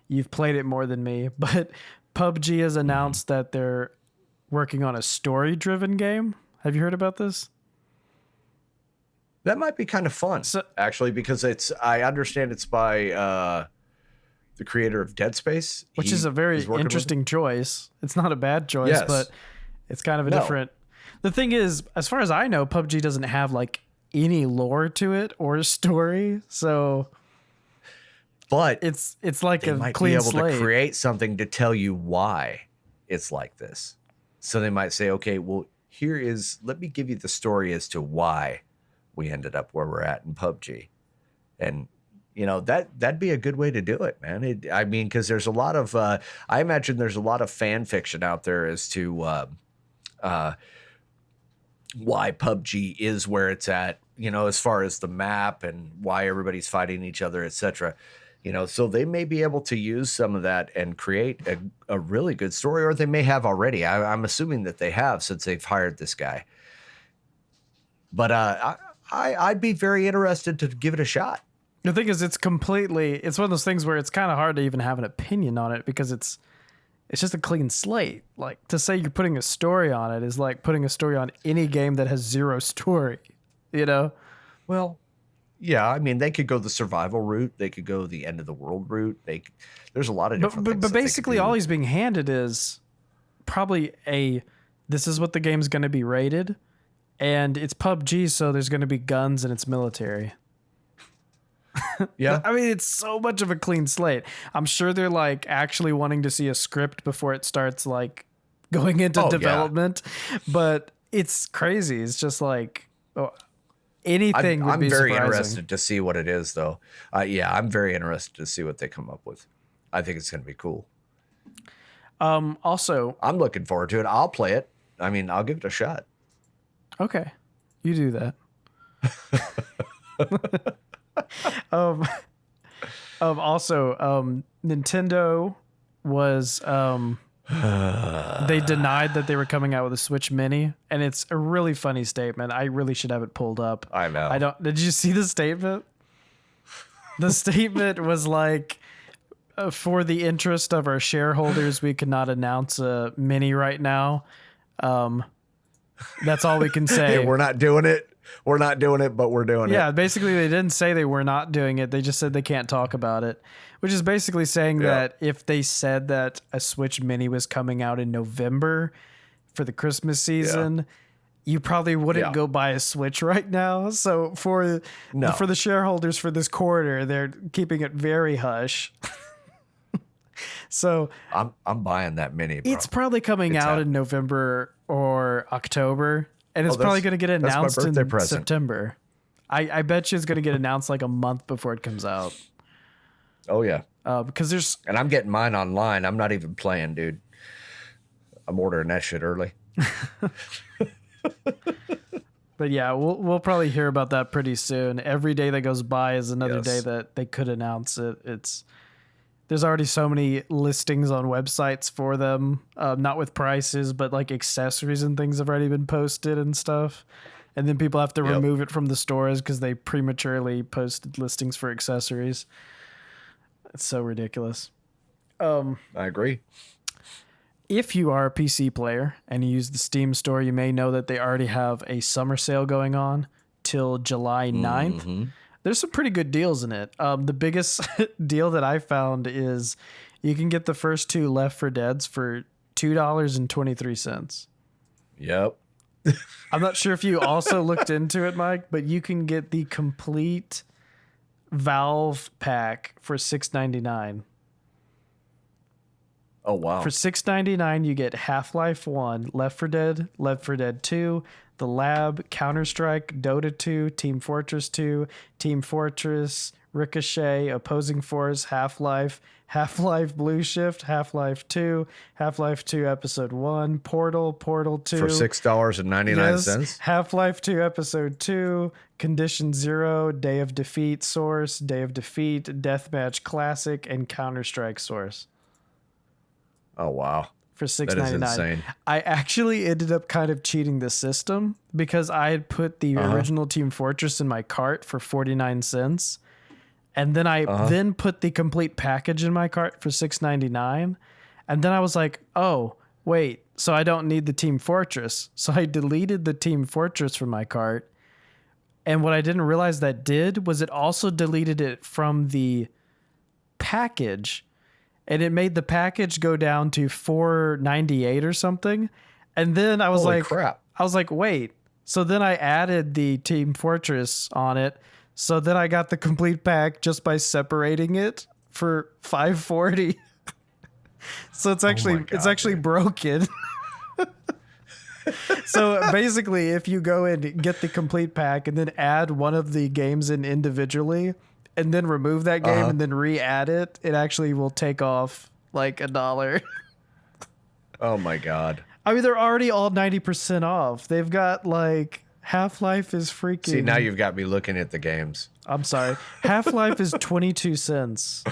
you've played it more than me. But PUBG has announced that they're working on a story-driven game. Have you heard about this? That might be kind of fun, actually, because I understand it's by the creator of Dead Space, which is a very interesting choice. It's not a bad choice, but it's kind of a different. The thing is, as far as I know, PUBG doesn't have like any lore to it or story, so. But it's like they a might clean be able slate. to create something to tell you why it's like this. So they might say, okay, well, let me give you the story as to why we ended up where we're at in PUBG. And, you know, that'd be a good way to do it, man. I mean, because there's a lot of, I imagine there's a lot of fan fiction out there as to why PUBG is where it's at, you know, as far as the map and why everybody's fighting each other, etc. You know, so they may be able to use some of that and create a really good story, or they may have already. I'm assuming that they have, since they've hired this guy. But I'd be very interested to give it a shot. The thing is, it's one of those things where it's kind of hard to even have an opinion on it, because it's just a clean slate. Like, to say you're putting a story on it is like putting a story on any game that has zero story, you know? Well, yeah, I mean, they could go the survival route. They could go the end of the world route. There's a lot of different things. But basically, all he's being handed is probably this is what the game's going to be rated, and it's PUBG, so there's going to be guns and it's military. Yeah. I mean, it's so much of a clean slate. I'm sure they're like actually wanting to see a script before it starts like going into development, but it's crazy. It's just like anything. I'm very interested to see what it is, though. I'm very interested to see what they come up with. I think it's going to be cool. Also, I'm looking forward to it. I'll play it. I mean, I'll give it a shot. Okay, you do that. Also, Nintendo was they denied that they were coming out with a Switch Mini, and it's a really funny statement. I really should have it pulled up. I know. Did you see the statement? The statement was like, for the interest of our shareholders, we cannot announce a Mini right now. That's all we can say. Hey, we're not doing it. We're not doing it, but we're doing it. Yeah, basically they didn't say they were not doing it. They just said they can't talk about it, which is basically saying that if they said that a Switch Mini was coming out in November for the Christmas season, you probably wouldn't go buy a Switch right now. So for the shareholders for this quarter, they're keeping it very hush. So I'm buying that Mini, bro. It's probably coming out in November or October. And it's probably going to get announced in September. I bet you it's going to get announced like a month before it comes out. Oh, yeah. Because And I'm getting mine online. I'm not even playing, dude. I'm ordering that shit early. But yeah, we'll probably hear about that pretty soon. Every day that goes by is another Yes. day that they could announce it. There's already so many listings on websites for them, not with prices, but like accessories and things have already been posted and stuff. And then people have to remove it from the stores because they prematurely posted listings for accessories. It's so ridiculous. I agree. If you are a PC player and you use the Steam store, you may know that they already have a summer sale going on till July 9th. Mm-hmm. There's some pretty good deals in it. The biggest deal that I found is you can get the first 2 Left 4 Deads for $2.23. Yep. I'm not sure if you also looked into it, Mike, but you can get the complete Valve pack for $6.99. Oh, wow. For $6.99, you get Half-Life 1, Left 4 Dead, Left 4 Dead 2, The Lab, Counter-Strike, Dota 2, Team Fortress 2, Team Fortress, Ricochet, Opposing Force, Half-Life, Half-Life Blue Shift, Half-Life 2, Half-Life 2 Episode 1, Portal, Portal 2. For $6.99. Yes, Half-Life 2 Episode 2, Condition Zero, Day of Defeat Source, Day of Defeat, Deathmatch Classic, and Counter-Strike Source. Oh, wow. For $6.99. That is insane. I actually ended up kind of cheating the system because I had put the original Team Fortress in my cart for 49 cents. And then I then put the complete package in my cart for $6.99. And then I was like, oh, wait, so I don't need the Team Fortress. So I deleted the Team Fortress from my cart. And what I didn't realize that did was it also deleted it from the package. And it made the package go down to $4.98 or something. And then I was Holy like, crap. I was like, wait. So then I added the Team Fortress on it. So then I got the complete pack just by separating it for $5.40. So it's actually broken. So basically, if you go and get the complete pack and then add one of the games in individually, and then remove that game and then re-add it, it actually will take off like $1. Oh my God. I mean, they're already all 90% off. They've got like Half-Life is freaking. See, now you've got me looking at the games. I'm sorry. Half-Life is 22 cents.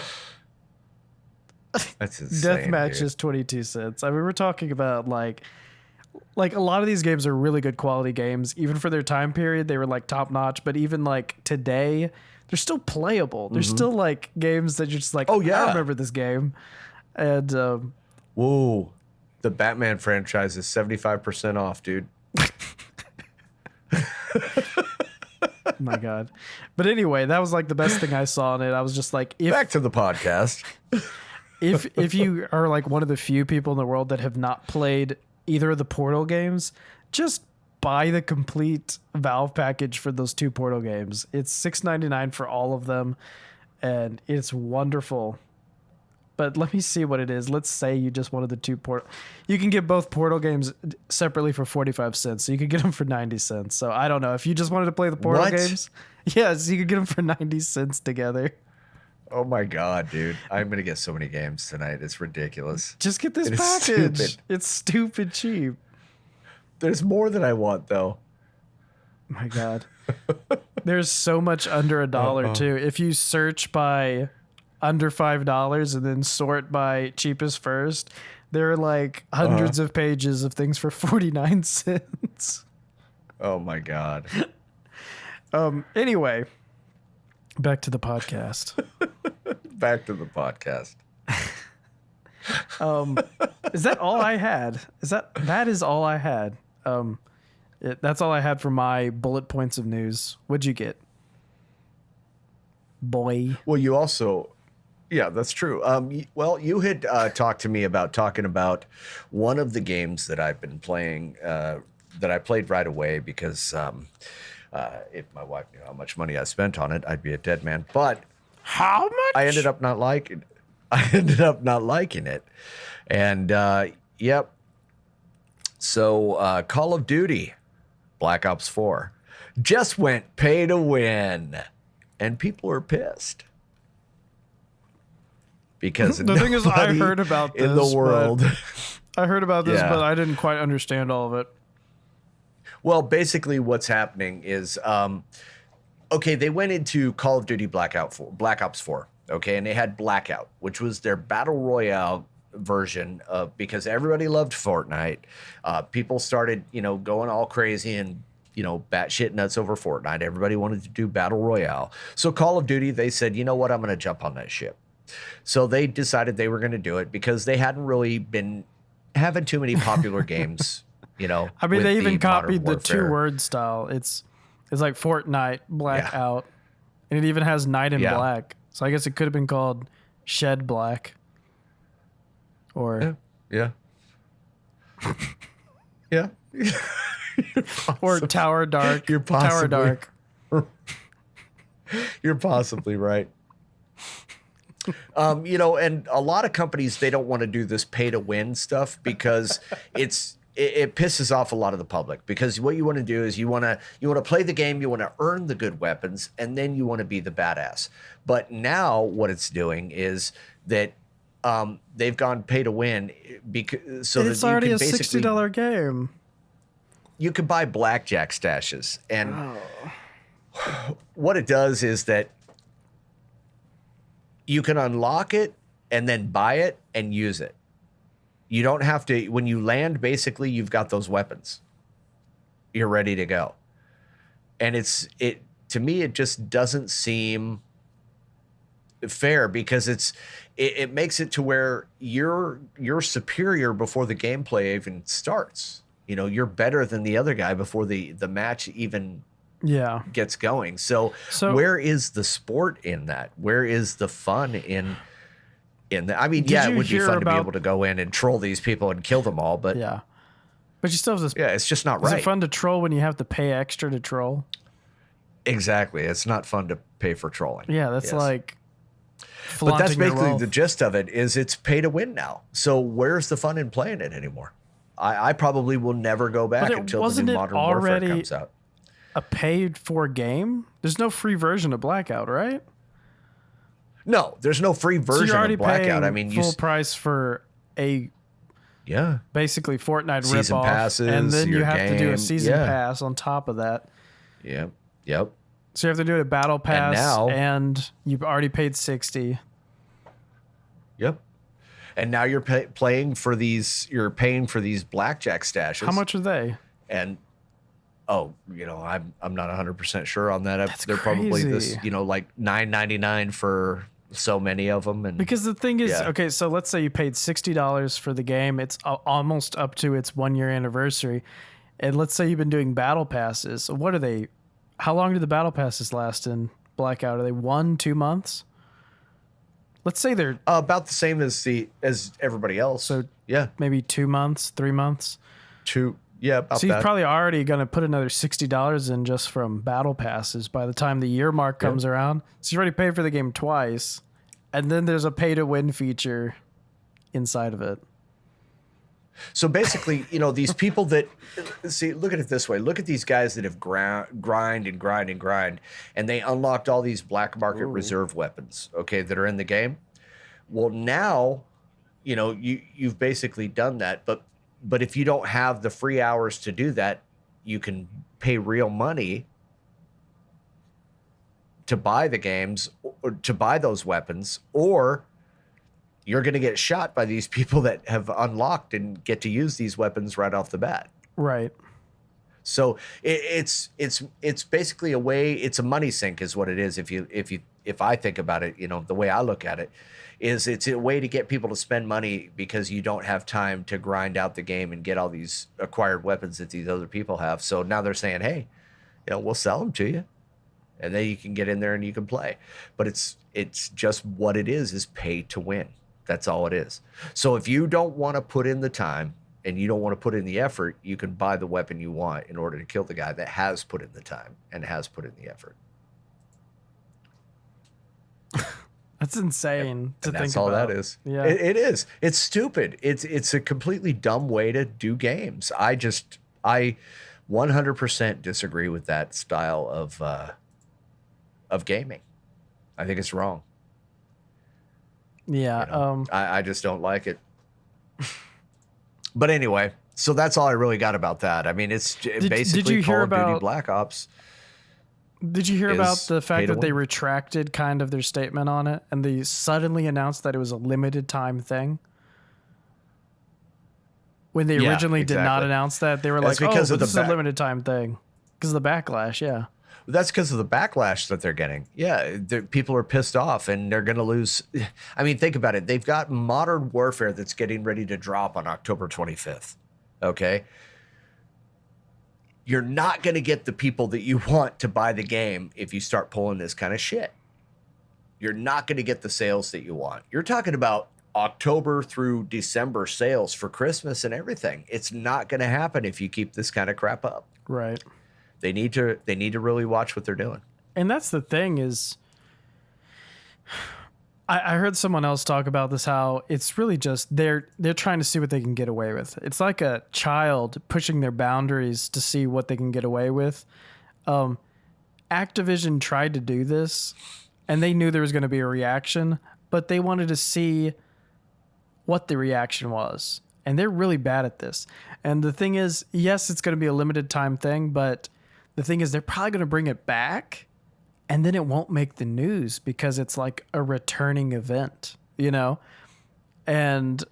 That's insane. Deathmatch dude. is 22 cents. I mean, we're talking about like a lot of these games are really good quality games. Even for their time period, they were like top notch. But even like today, they're still playable. They're still like games that you're just like, Oh, yeah. I remember this game. And Whoa. The Batman franchise is 75% off, dude. my God. But anyway, that was like the best thing I saw in it. I was just like, Back to the podcast. if you are like one of the few people in the world that have not played either of the Portal games, just buy the complete Valve package for those 2 Portal games. It's $6.99 for all of them, and it's wonderful. But let me see what it is. Let's say you just wanted the 2 Portal. You can get both Portal games separately for 45 cents, so you could get them for 90 cents. So I don't know. If you just wanted to play the Portal What? games, yes, you could get them for 90 cents together. Oh my God, dude. I'm going to get so many games tonight. It's ridiculous. Just get this It is package. stupid. It's stupid cheap. There's more than I want, though. My God. There's so much under $1 too. If you search by under $5 and then sort by cheapest first, there are like hundreds of pages of things for 49 cents. Oh my God. Anyway, back to the podcast. Back to the podcast. Is that all I had? That is all I had. That's all I had for my bullet points of news. What'd you get? Boy. Well, you also, yeah, that's true. You had talked to me about talking about one of the games that I've been playing, that I played right away because if my wife knew how much money I spent on it, I'd be a dead man. But How much? I ended up not liking it. And yep. So Call of Duty Black Ops 4 just went pay to win. And people are pissed. Because The thing is, I nobody heard about in the this, world. I heard about this, Yeah. but I didn't quite understand all of it. Well, basically what's happening is, okay, they went into Call of Duty Black Ops 4, okay, and they had Blackout, which was their battle royale version of, because everybody loved Fortnite. People started, going all crazy and, batshit nuts over Fortnite. Everybody wanted to do battle royale. So Call of Duty, they said, you know what, I'm going to jump on that ship. So they decided they were going to do it because they hadn't really been having too many popular games. I mean, they even copied the 2-word style. It's like Fortnite, Blackout, and it even has Night in Black. So I guess it could have been called Shed Black, or yeah. or Tower Dark. You're possibly, Tower Dark. You're possibly right. And a lot of companies, they don't want to do this pay to win stuff because it pisses off a lot of the public, because what you want to do is you want to play the game, you want to earn the good weapons, and then you want to be the badass. But now what it's doing is that they've gone pay to win because it's already a $60 game. You can buy blackjack stashes, and what it does is that you can unlock it and then buy it and use it. You don't have to, when you land, basically you've got those weapons. You're ready to go. And to me, it just doesn't seem fair, because it makes it to where you're superior before the gameplay even starts. You're better than the other guy before the match even gets going. So where is the sport in that? Where is the fun in that? I mean, it would be fun to be able to go in and troll these people and kill them all, but but you still have this. Yeah, it's just not right. Is it fun to troll when you have to pay extra to troll? Exactly. It's not fun to pay for trolling. Yeah, that's like. But that's basically the gist of it, is it's pay to win now. So where's the fun in playing it anymore? I probably will never go back until the new Modern Warfare comes out. A paid for game? There's no free version of Blackout, right? No, there's no free version of Blackout. I mean, full price for a basically Fortnite season ripoff, passes, and then you have to do a game. season pass on top of that. Yep. So you have to do a battle pass, and you've already paid $60. Yep. And now you're paying for these. You're paying for these blackjack stashes. How much are they? And I'm not 100% sure on that. They're crazy. Probably this, like $9.99 for so many of them. And because the thing is, okay, so let's say you paid $60 for the game. It's almost up to its 1-year anniversary, and let's say you've been doing battle passes. What are they? How long do the battle passes last in Blackout? Are they 1-2 months? Let's say they're about the same as everybody else. So maybe 2 months, 3 months. About that. So you're probably already going to put another $60 in just from battle passes by the time the year mark comes around. So you already paid for the game twice, and then there's a pay to win feature inside of it. So basically, these people that look at it this way. Look at these guys that have grind, and they unlocked all these black market reserve weapons, okay, that are in the game. Well, now, you've basically done that, but if you don't have the free hours to do that, you can pay real money to buy the games, or to buy those weapons, or you're going to get shot by these people that have unlocked and get to use these weapons right off the bat. Right. So it's basically a way. It's a money sink, is what it is. If I think about it, the way I look at it is it's a way to get people to spend money, because you don't have time to grind out the game and get all these acquired weapons that these other people have. So now they're saying, hey, we'll sell them to you, and then you can get in there and you can play. But it's just what it is pay to win. That's all it is. So if you don't want to put in the time and you don't want to put in the effort, you can buy the weapon you want in order to kill the guy that has put in the time and has put in the effort. That's insane to think about. That's all that is. Yeah, it is. It's stupid. It's a completely dumb way to do games. I 100% disagree with that style of gaming. I think it's wrong. Yeah. I just don't like it. But anyway, so that's all I really got about that. I mean, it's basically you Call hear of Duty about Black Ops. Did you hear about Is the pay fact to that they win. retracted kind of their statement on it and they suddenly announced that it was a limited time thing? When they Yeah, originally did not exactly. announce that, they were That's like, "Oh, because but of the this is a limited time thing." Because of the backlash, yeah. That's because of the backlash that they're getting. Yeah, people are pissed off and they're going to lose. I mean, think about it. They've got Modern Warfare that's getting ready to drop on October 25th. Okay. You're not going to get the people that you want to buy the game if you start pulling this kind of shit. You're not going to get the sales that you want. You're talking about October through December sales for Christmas and everything. It's not going to happen if you keep this kind of crap up. Right. They need to really watch what they're doing. And that's the thing is, I heard someone else talk about this, how it's really just they're trying to see what they can get away with. It's like a child pushing their boundaries to see what they can get away with. Activision tried to do this, and they knew there was going to be a reaction, but they wanted to see what the reaction was. And they're really bad at this. And the thing is, yes, it's going to be a limited time thing, but the thing is, they're probably going to bring it back, and then it won't make the news because it's like a returning event, you know? And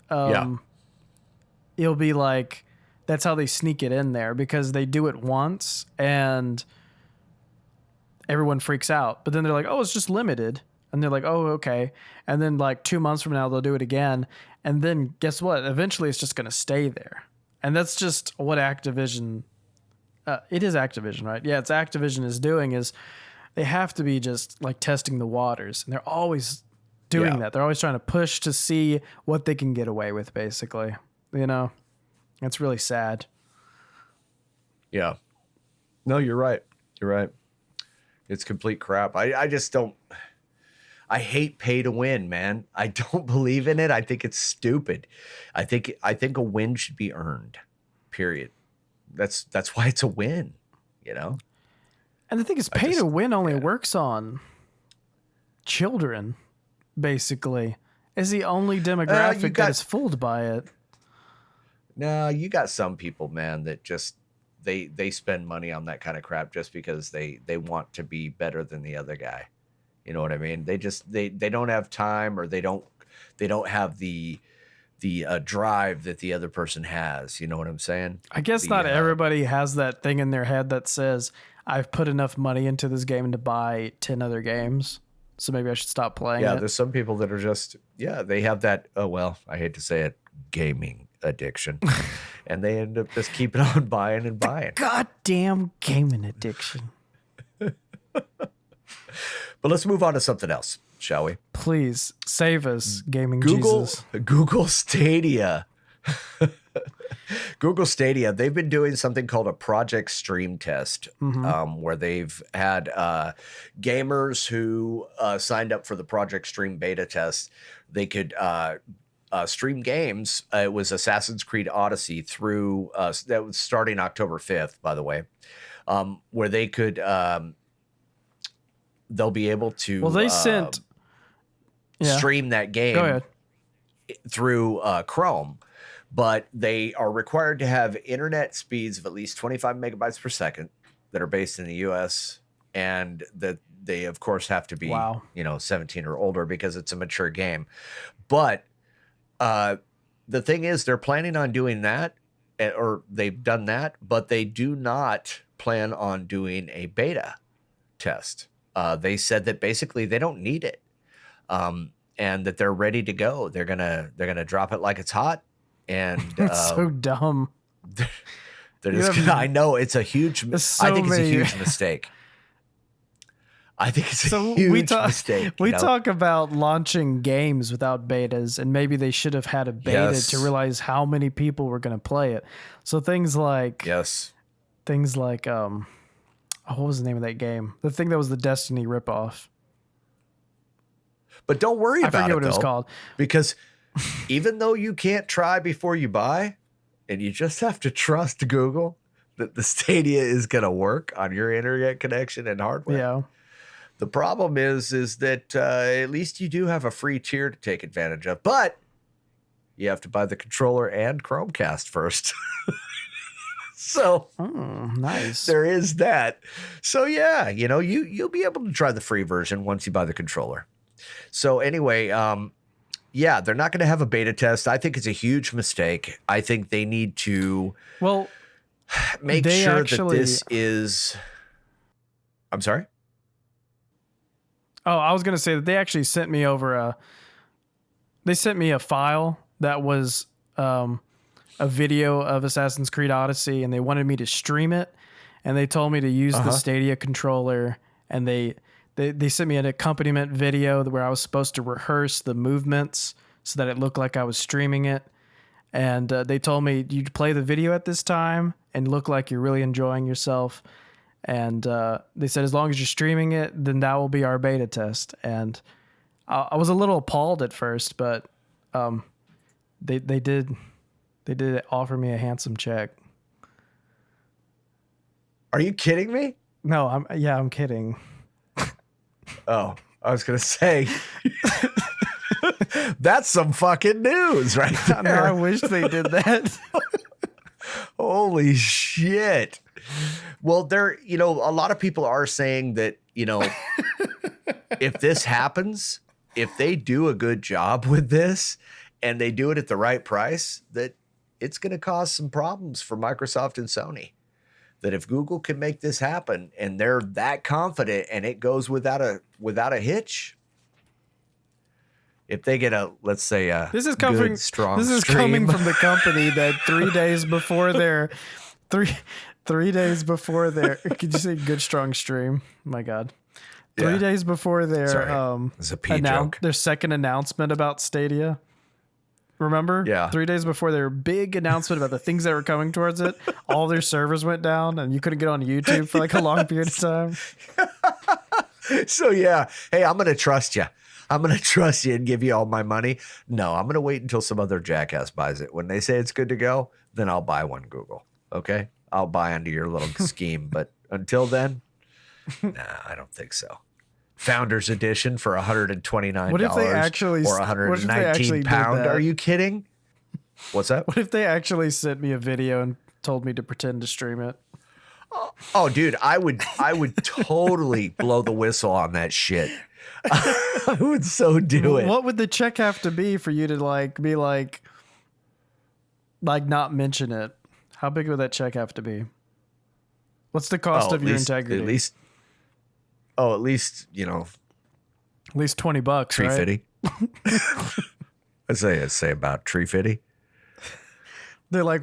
it'll be like, that's how they sneak it in there, because they do it once and everyone freaks out. But then they're like, oh, it's just limited. And they're like, oh, okay. And then like 2 months from now, they'll do it again. And then guess what? Eventually it's just going to stay there. And that's just what Activision, it is Activision, right? Yeah, it's Activision is doing, is they have to be just like testing the waters. And they're always doing that. They're always trying to push to see what they can get away with, basically. You know, it's really sad. Yeah. No, you're right. You're right. It's complete crap. I just don't. I hate pay to win, man. I don't believe in it. I think it's stupid. I think a win should be earned. Period. That's why it's a win, you know? And the thing is, pay to win only works on children, basically. Is the only demographic that is fooled by it. No, you got some people, man, that just they spend money on that kind of crap just because they want to be better than the other guy. You know what I mean? They just they don't have time, or they don't have the drive that the other person has. You know what I'm saying? I guess not everybody has that thing in their head that says, I've put enough money into this game to buy 10 other games, so maybe I should stop playing it. There's some people that are just, they have that, oh, well, I hate to say it, gaming addiction. And they end up just keeping on buying and buying. Goddamn gaming addiction. But let's move on to something else, shall we? Please save us, gaming Jesus. Google Stadia. Google Stadia, they've been doing something called a project stream test, where they've had gamers who signed up for the project stream beta test. They could stream games. It was Assassin's Creed Odyssey through, that was starting October 5th, by the way, where they could, they'll be able to they sent stream that game through Chrome. But they are required to have internet speeds of at least 25 megabytes per second that are based in the US, and that they of course have to be 17 or older because it's a mature game. But the thing is, they're planning on doing that, or they've done that, but they do not plan on doing a beta test. They said that basically they don't need it, and that they're ready to go. They're gonna drop it like it's hot. And it's so dumb. They're just I know it's a huge. I think it's a huge mistake. I think it's a huge mistake. We talk about launching games without betas, and maybe they should have had a beta to realize how many people were going to play it. So things like what was the name of that game? The thing that was the Destiny ripoff. But don't worry about it. I forget what it was called. Because even though you can't try before you buy, and you just have to trust Google that the Stadia is going to work on your internet connection and hardware. Yeah. The problem is that at least you do have a free tier to take advantage of. But You have to buy the controller and Chromecast first. So nice. There is that. So yeah, you'll be able to try the free version once you buy the controller. So anyway, yeah, they're not going to have a beta test. I think it's a huge mistake. I think they need to make sure that this is. I'm sorry. Oh, I was going to say that they actually sent me over they sent me a file that was a video of Assassin's Creed Odyssey, and they wanted me to stream it, and they told me to use the Stadia controller, and they sent me an accompaniment video where I was supposed to rehearse the movements so that it looked like I was streaming it. And they told me you play the video at this time and look like you're really enjoying yourself. And they said as long as you're streaming it, then that will be our beta test. And I was a little appalled at first, but they did offer me a handsome check. Are you kidding me? No, I'm kidding. Oh, I was gonna say that's some fucking news, right there. No, I wish they did that. Holy shit. Well, a lot of people are saying that, if this happens, if they do a good job with this and they do it at the right price, that it's going to cause some problems for Microsoft and Sony. That if Google can make this happen and they're that confident and it goes without a hitch, if they get let's say this is coming strong this is stream. Coming from the company that 3 days before their 3 days before their could you say good strong stream? My God. 3 days before their their second announcement about Stadia. Remember? Yeah. 3 days before their big announcement about the things that were coming towards it, all their servers went down and you couldn't get on YouTube for like a long period of time. So yeah, hey, I'm going to trust you. I'm going to trust you and give you all my money. No, I'm going to wait until some other jackass buys it. When they say it's good to go, then I'll buy one, Google. Okay? I'll buy into your little scheme. But until then, nah, I don't think so. Founders Edition for $129 what if they actually, or 119 pound. Are you kidding? What's that? What if they actually sent me a video and told me to pretend to stream it? Oh, dude, I would totally blow the whistle on that shit. I would so do it. What would the check have to be for you to be not mention it? How big would that check have to be? What's the cost of your integrity? At least, at least $20, tree right? fitty. I'd say about tree fitty. They're like,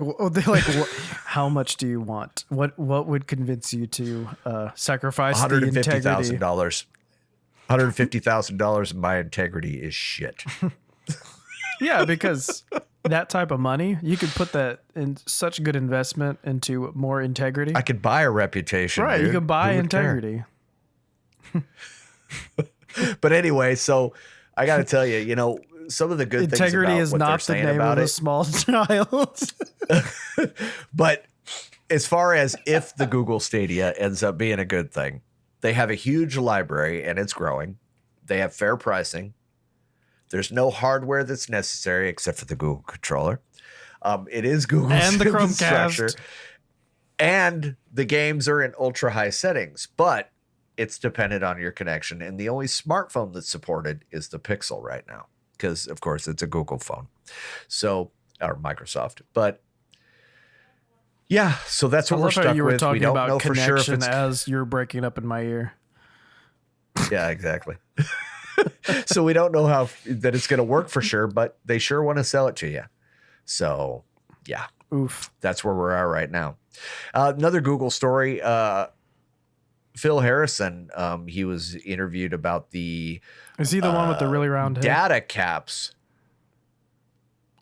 how much do you want? What would convince you to sacrifice the integrity? $150,000 of my integrity is shit. Yeah, because that type of money, you could put that in such good investment into more integrity. I could buy a reputation. Right, dude. you could buy Who would integrity. But anyway, so I got to tell you, some of the good integrity things about is not the name of a small child. But as far as if the Google Stadia ends up being a good thing, they have a huge library and it's growing. They have fair pricing. There's no hardware that's necessary except for the Google controller. It is Google's and the infrastructure. Chromecast. And the games are in ultra high settings, but it's dependent on your connection. And the only smartphone that's supported is the Pixel right now. Because, of course, it's a Google phone. So, or Microsoft. But, yeah, so that's what we're stuck with. You were talking we don't about know for sure if it's... as you're breaking up in my ear. Yeah, exactly. So we don't know that it's going to work for sure, but they sure want to sell it to you. So, yeah. Oof. That's where we are right now. Another Google story. Phil Harrison, he was interviewed about the... Is he the one with the really round head? Data caps.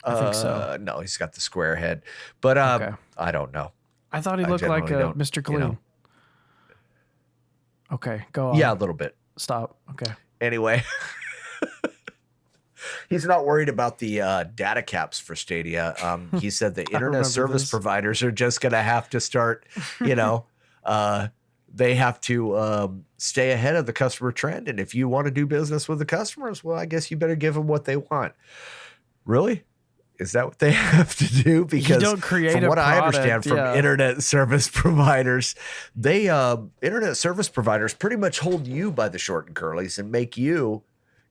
I think so. No, he's got the square head. But okay. I don't know. I thought he looked like Mr. Clean. Okay, go on. Yeah, a little bit. Stop. Okay. Anyway, he's not worried about the data caps for Stadia. He said the internet service providers are just going to have to start, they have to stay ahead of the customer trend. And if you want to do business with the customers, well, I guess you better give them what they want. Really? Is that what they have to do? Because don't create from a what I product, understand from yeah. internet service providers, they internet service providers pretty much hold you by the short and curlies and make you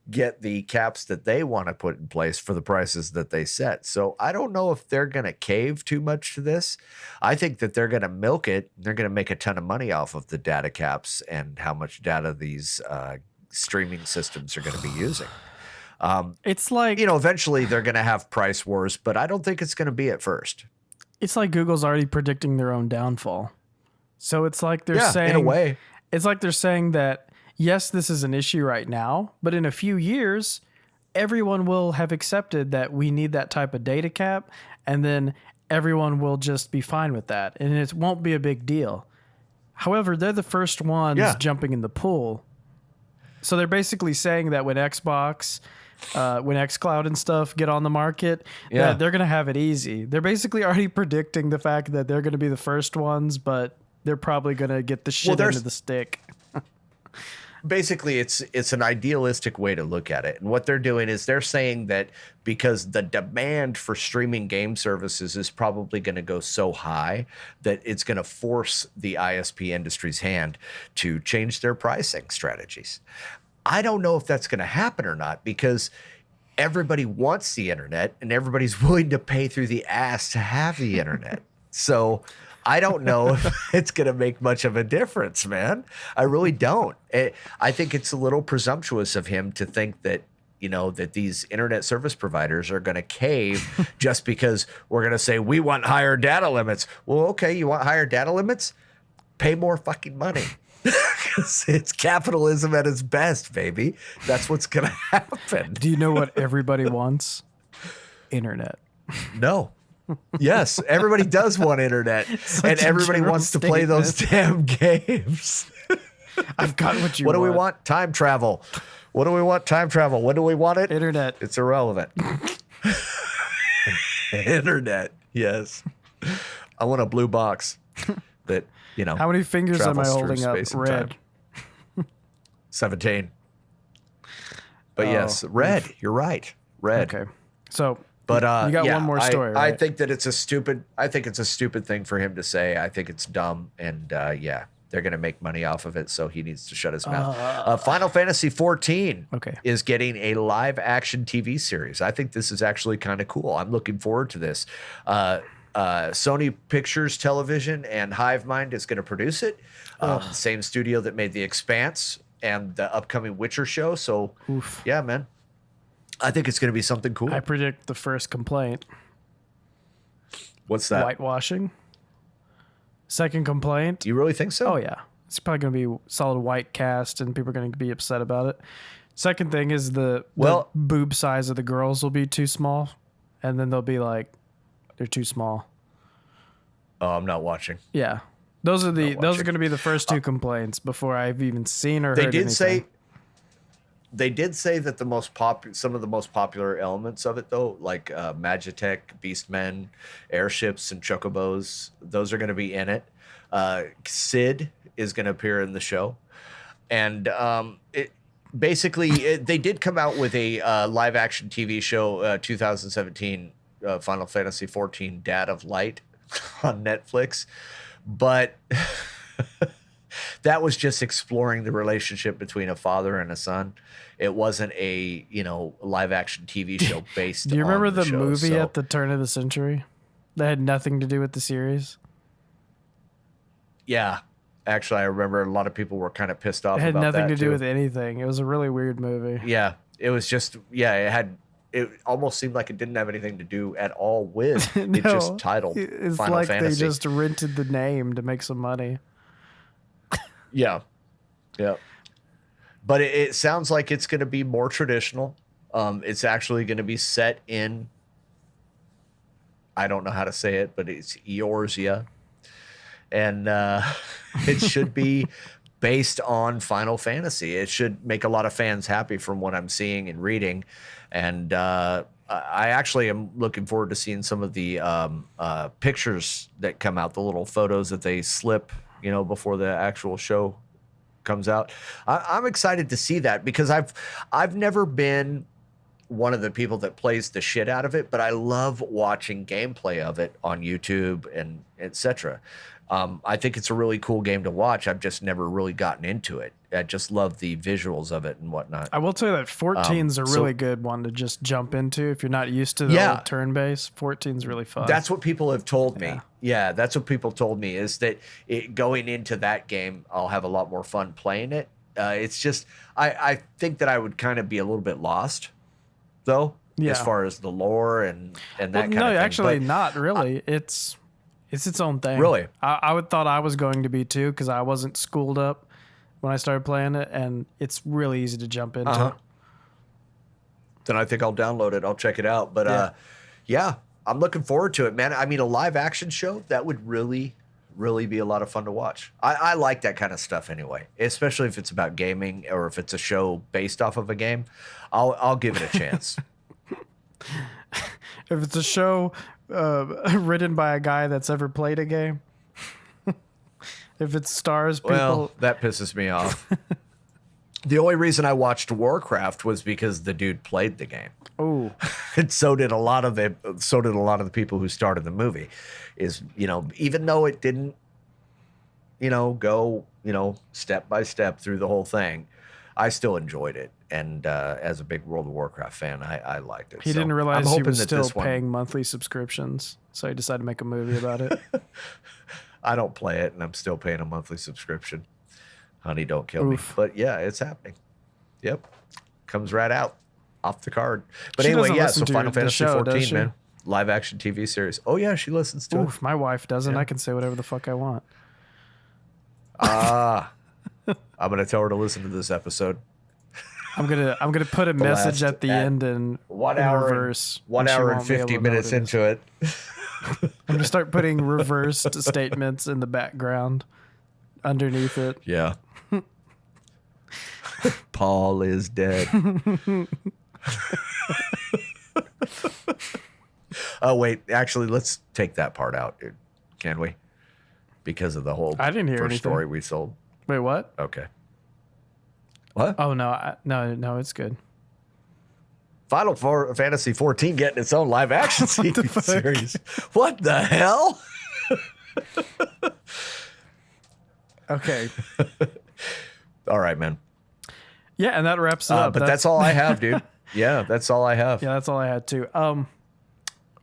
get the caps that they want to put in place for the prices that they set. So I don't know if they're going to cave too much to this. I think that they're going to milk it. They're going to make a ton of money off of the data caps and how much data these streaming systems are going to be using. It's like, Eventually they're going to have price wars, but I don't think it's going to be at first. it's like Google's already predicting their own downfall. So it's like they're saying, in a way. it's like they're saying that, yes, this is an issue right now, but in a few years, everyone will have accepted that we need that type of data cap, and then everyone will just be fine with that, and it won't be a big deal. However, they're the first ones jumping in the pool. So they're basically saying that when Xbox, when xCloud and stuff get on the market, that they're going to have it easy. They're basically already predicting the fact that they're going to be the first ones, but they're probably going to get the shit into the stick. Basically, it's an idealistic way to look at it. And what they're doing is they're saying that because the demand for streaming game services is probably going to go so high that it's going to force the ISP industry's hand to change their pricing strategies. I don't know if that's going to happen or not, because everybody wants the internet and everybody's willing to pay through the ass to have the internet. So I don't know if it's going to make much of a difference, man. I really don't. I think it's a little presumptuous of him to think that, that these internet service providers are going to cave just because we're going to say we want higher data limits. Well, okay, you want higher data limits? Pay more fucking money. It's capitalism at its best, baby. That's what's going to happen. Do you know what everybody wants? Internet. No. Yes, everybody does want internet, and everybody wants to play those damn games. I've got what you want. What do we want? want? Time travel. What do we want? Time travel. When do we want it? Internet. It's irrelevant. Internet. Yes. I want a blue box that, How many fingers am I travels through holding up? space and Red. time. 17. But yes, red. You're right. Red. Okay. So, But you got one more story, I right? think that it's a stupid thing for him to say. I think it's dumb, and they're going to make money off of it, so he needs to shut his mouth. Final Fantasy 14 is getting a live action TV series. I think this is actually kind of cool. I'm looking forward to this. Sony Pictures Television and Hive Mind is going to produce it. Same studio that made The Expanse and the upcoming Witcher show. So, yeah, man. I think it's going to be something cool. I predict the first complaint. What's that? Whitewashing. Second complaint. You really think so? Oh, yeah. It's probably going to be solid white cast, and people are going to be upset about it. Second thing is the boob size of the girls will be too small, and then they'll be like, they're too small. Oh, I'm not watching. Yeah. Those are going to be the first two complaints before I've even seen or heard anything. They did say that some of the most popular elements of it, though, like Magitech, Beastmen, airships, and chocobos, those are going to be in it. Sid is going to appear in the show. And they did come out with a live-action TV show, 2017, Final Fantasy XIV, Dad of Light, on Netflix. But that was just exploring the relationship between a father and a son. It wasn't a, live action TV show based on Do you remember the show, movie at the turn of the century that had nothing to do with the series? Yeah. Actually, I remember a lot of people were kind of pissed off It had about nothing that to do with anything. It was a really weird movie. Yeah. It was just, it almost seemed like it didn't have anything to do at all with No, it just titled it's Final like Fantasy. they just rented the name to make some money. Yeah. Yeah. But it sounds like it's going to be more traditional. It's actually going to be set in, I don't know how to say it, but it's Eorzea. And it should be based on Final Fantasy. It should make a lot of fans happy from what I'm seeing and reading. And I actually am looking forward to seeing some of the pictures that come out, the little photos that they slip, before the actual show comes out. I'm excited to see that because I've never been one of the people that plays the shit out of it, but I love watching gameplay of it on YouTube and etc. I think it's a really cool game to watch. I've just never really gotten into it. I just love the visuals of it and whatnot. I will tell you that 14 is a really good one to just jump into if you're not used to the old turn-based. 14 is really fun. That's what people have told me. Yeah, that's what people told me is that going into that game, I'll have a lot more fun playing it. It's just I think that I would kind of be a little bit lost, though, as far as the lore and that kind of thing. No, actually, not really. It's its own thing. Really? I would thought I was going to be too because I wasn't schooled up when I started playing it, and it's really easy to jump into. Then I think I'll download it. I'll check it out. But yeah, I'm looking forward to it, man. I mean, a live action show, that would really, really be a lot of fun to watch. I like that kind of stuff anyway, especially if it's about gaming or if it's a show based off of a game. I'll give it a chance. If it's a show written by a guy that's ever played a game. If it stars people. Well, that pisses me off. The only reason I watched Warcraft was because the dude played the game. Oh. And so did a lot of the people who started the movie. Is, even though it didn't, go, step by step through the whole thing, I still enjoyed it. And as a big World of Warcraft fan, I liked it. He didn't realize he was still paying monthly subscriptions, so he decided to make a movie about it. I don't play it, and I'm still paying a monthly subscription. Honey, don't kill me. But yeah, it's happening. Yep. Comes right out off the card. But anyway, so Final Fantasy 14, man. Live action TV series. Oh, yeah, she listens to it. My wife doesn't. I can say whatever the fuck I want. I'm going to tell her to listen to this episode. I'm gonna put a message at the end in reverse. 1 hour and 50 minutes into it. I'm gonna start putting reversed statements in the background underneath it. Yeah. Paul is dead. Oh wait, actually, let's take that part out, dude. Can we? Because of the whole I didn't hear first anything. Story we sold. Wait, what? Okay. What? Oh no, no, it's good. Final Fantasy 14 getting its own live action TV series. What the hell? Okay. All right, man. Yeah, and that wraps it up. But that's all I have, dude. Yeah, that's all I have. Yeah, that's all I had too.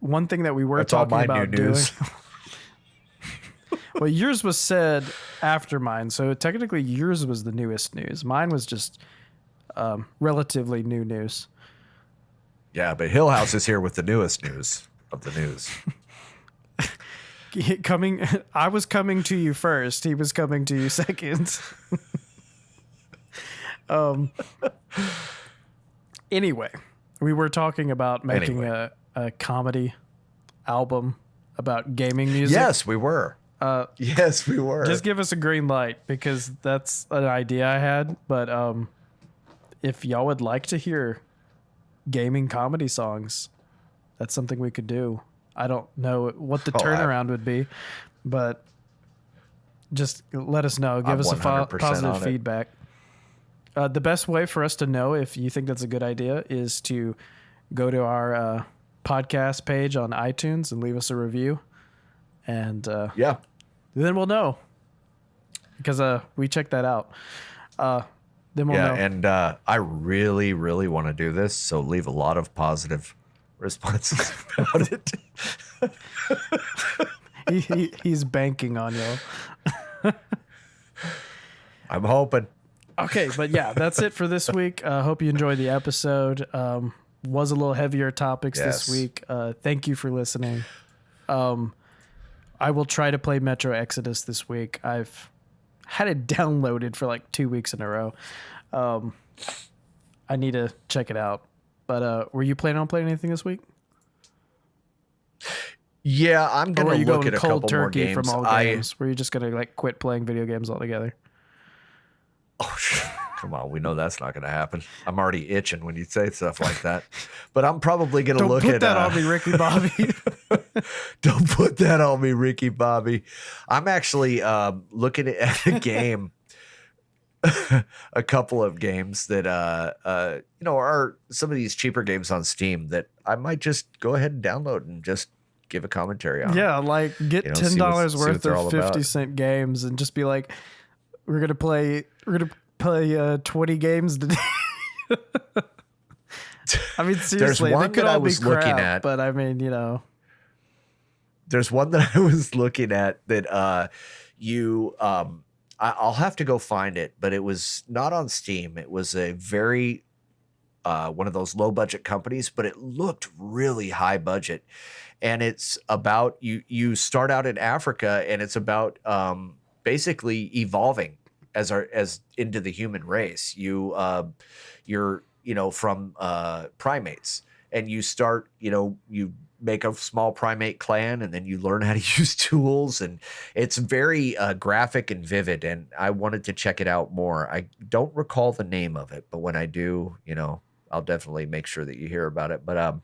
One thing that we were talking about doing. Well, yours was said after mine, so technically yours was the newest news. Mine was just relatively new news. Yeah, but Hillhouse is here with the newest news of the news. I was coming to you first. He was coming to you second. Anyway, we were talking about making a comedy album about gaming music. Yes, we were. Yes, we were. Just give us a green light because that's an idea I had. But if y'all would like to hear gaming comedy songs, that's something we could do. I don't know what the turnaround would be, but just let us know. Give us a positive feedback. The best way for us to know if you think that's a good idea is to go to our podcast page on iTunes and leave us a review. And then we'll know because we checked that out. Then we'll know. And I really, really want to do this, so leave a lot of positive responses about it. He's banking on you. I'm hoping. Okay, but yeah, that's it for this week. Hope you enjoyed the episode. Was a little heavier topics this week. Thank you for listening. I will try to play Metro Exodus this week. I've had it downloaded for like 2 weeks in a row. I need to check it out. But were you planning on playing anything this week? Yeah, I'm going to look at a couple more games. From all games? Were you just going to like quit playing video games altogether? Oh, come on. We know that's not going to happen. I'm already itching when you say stuff like that. But I'm probably going to look at... Don't put that on me, Ricky Bobby. Don't put that on me, Ricky Bobby. I'm actually looking at a game a couple of games that are some of these cheaper games on Steam that I might just go ahead and download and just give a commentary on. Yeah, like get $10 worth of 50-cent games and just be like, we're gonna play 20 games today. I mean, seriously, they could all be crap, but I mean, there's one that I was looking at that I'll have to go find it, but it was not on Steam. It was a very one of those low budget companies, but it looked really high budget. And it's about you start out in Africa, and it's about basically evolving as into the human race. You're from primates, and you start you make a small primate clan, and then you learn how to use tools, and it's very graphic and vivid, and I wanted to check it out more. I don't recall the name of it, but when I do, I'll definitely make sure that you hear about it. But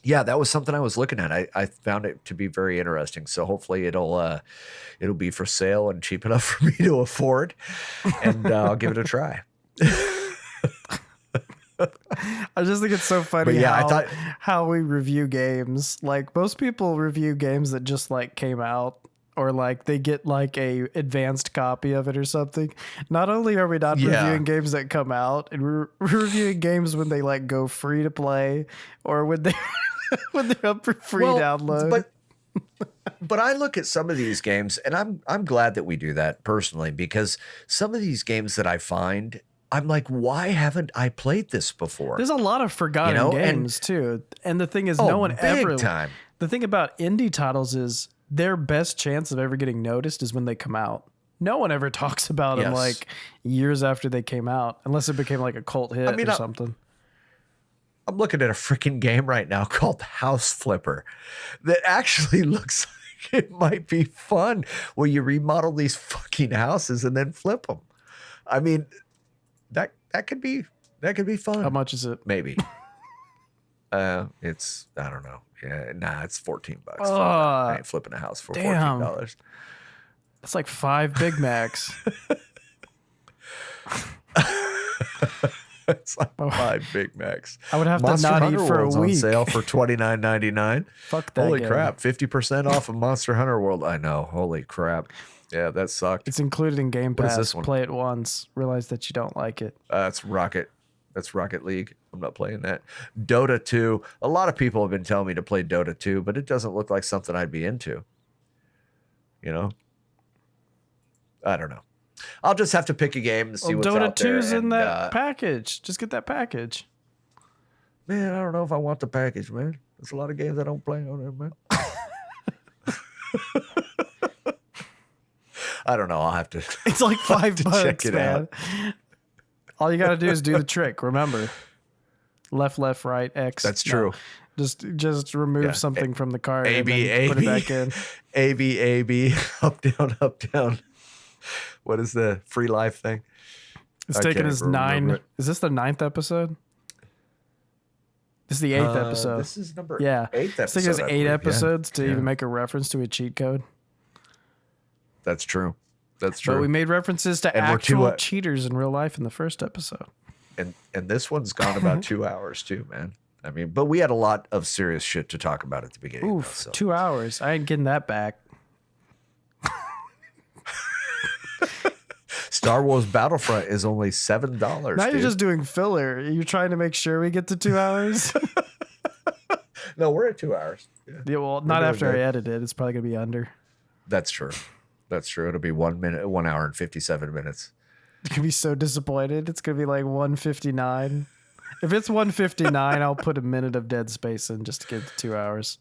yeah, that was something I was looking at. I found it to be very interesting, so hopefully it'll be for sale and cheap enough for me to afford, and I'll give it a try. I just think it's so funny how we review games. Like, most people review games that just like came out, or like they get like a advanced copy of it or something. Not only are we not reviewing games that come out, and we're reviewing games when they like go free to play, or when they when they're up for free download. But I look at some of these games, and I'm glad that we do that personally, because some of these games that I find, I'm like, why haven't I played this before? There's a lot of forgotten games too. And the thing is, no one ever. The thing about indie titles is their best chance of ever getting noticed is when they come out. No one ever talks about them like years after they came out, unless it became like a cult hit or something. I'm looking at a freaking game right now called House Flipper that actually looks like it might be fun, where you remodel these fucking houses and then flip them. I mean, that could be fun. How much is it? Maybe. It's, I don't know. Yeah, it's $14. I ain't flipping a house for $14. That's like 5 Big Macs. It's like 5 Big Macs. I would have to not eat for a week. On sale for $29.99. Fuck that. Holy crap! 50% off of Monster Hunter World. I know. Holy crap! Yeah, that sucked. It's included in Game Pass. What is this one? Play it once, realize that you don't like it. That's Rocket. That's Rocket League. I'm not playing that. Dota 2. A lot of people have been telling me to play Dota 2, but it doesn't look like something I'd be into. I don't know. I'll just have to pick a game and see what's out there. Dota 2's in that package. Just get that package. Man, I don't know if I want the package, man. There's a lot of games I don't play on there, man. I don't know. I'll have to. It's like $5, check it man. Out. All you got to do is do the trick. Remember, left, right, X. That's true. No, just remove something from the card and then put it back in. A, B, up, down. What is the free life thing? It's taken us 9. Is this the 9th episode? This is the 8th episode. This is number 8th episode. It's taken us 8 episodes to even make a reference to a cheat code. That's true. That's true. But we made references to actual cheaters in real life in the first episode. And this one's gone about 2 hours too, man. I mean, but we had a lot of serious shit to talk about at the beginning. Oof, 2 hours. I ain't getting that back. Star Wars Battlefront is only $7. Now you're just doing filler. You're trying to make sure we get to 2 hours. No, we're at 2 hours. Yeah, well, not after I edit it. It's probably gonna be under. That's true. It'll be 1 hour and 57 minutes. You're gonna be so disappointed. It's gonna be like 1:59. If it's 1:59, I'll put a minute of dead space in just to get to 2 hours.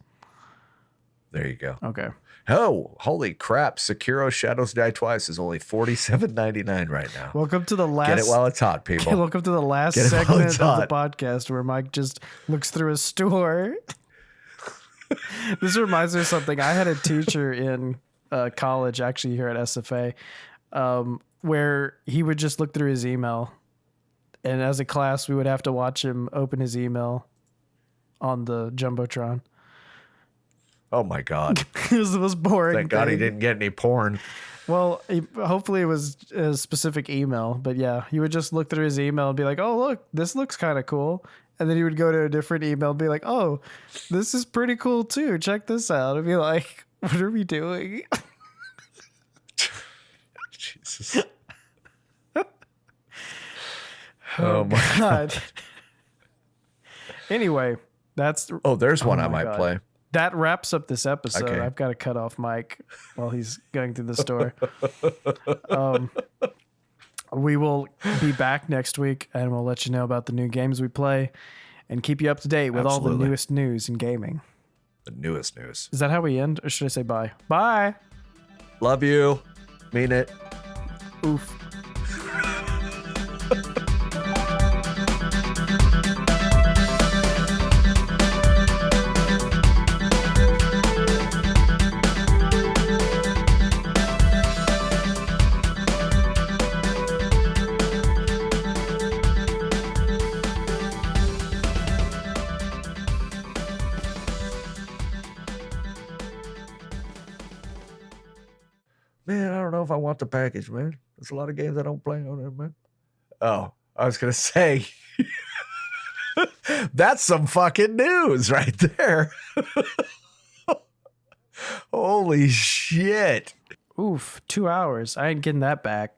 There you go. Okay. Oh, holy crap. Sekiro Shadows Die Twice is only $47.99 right now. Welcome to the last... Get it while it's hot, people. Welcome to the last segment of the podcast where Mike just looks through a store. This reminds me of something. I had a teacher in college, actually here at SFA, where he would just look through his email. And as a class, we would have to watch him open his email on the Jumbotron. Oh my God. It was the most boring Thank God thing. he didn't get any porn. Well, hopefully it was a specific email, but yeah, he would just look through his email and be like, "Oh, look, this looks kind of cool." And then he would go to a different email and be like, "Oh, this is pretty cool too. Check this out." I'd be like, "What are we doing?" Jesus. Oh my God. Anyway, that's there's one I might God. play. That wraps up this episode. Okay. I've got to cut off Mike while he's going through the store. We will be back next week, and we'll let you know about the new games we play and keep you up to date with all the newest news in gaming. The newest news. Is that how we end, or should I say bye? Bye. Love you. Mean it. Oof. Man, I don't know if I want the package, man. There's a lot of games I don't play on there, man. Oh, I was going to say, that's some fucking news right there. Holy shit. Oof. 2 hours. I ain't getting that back.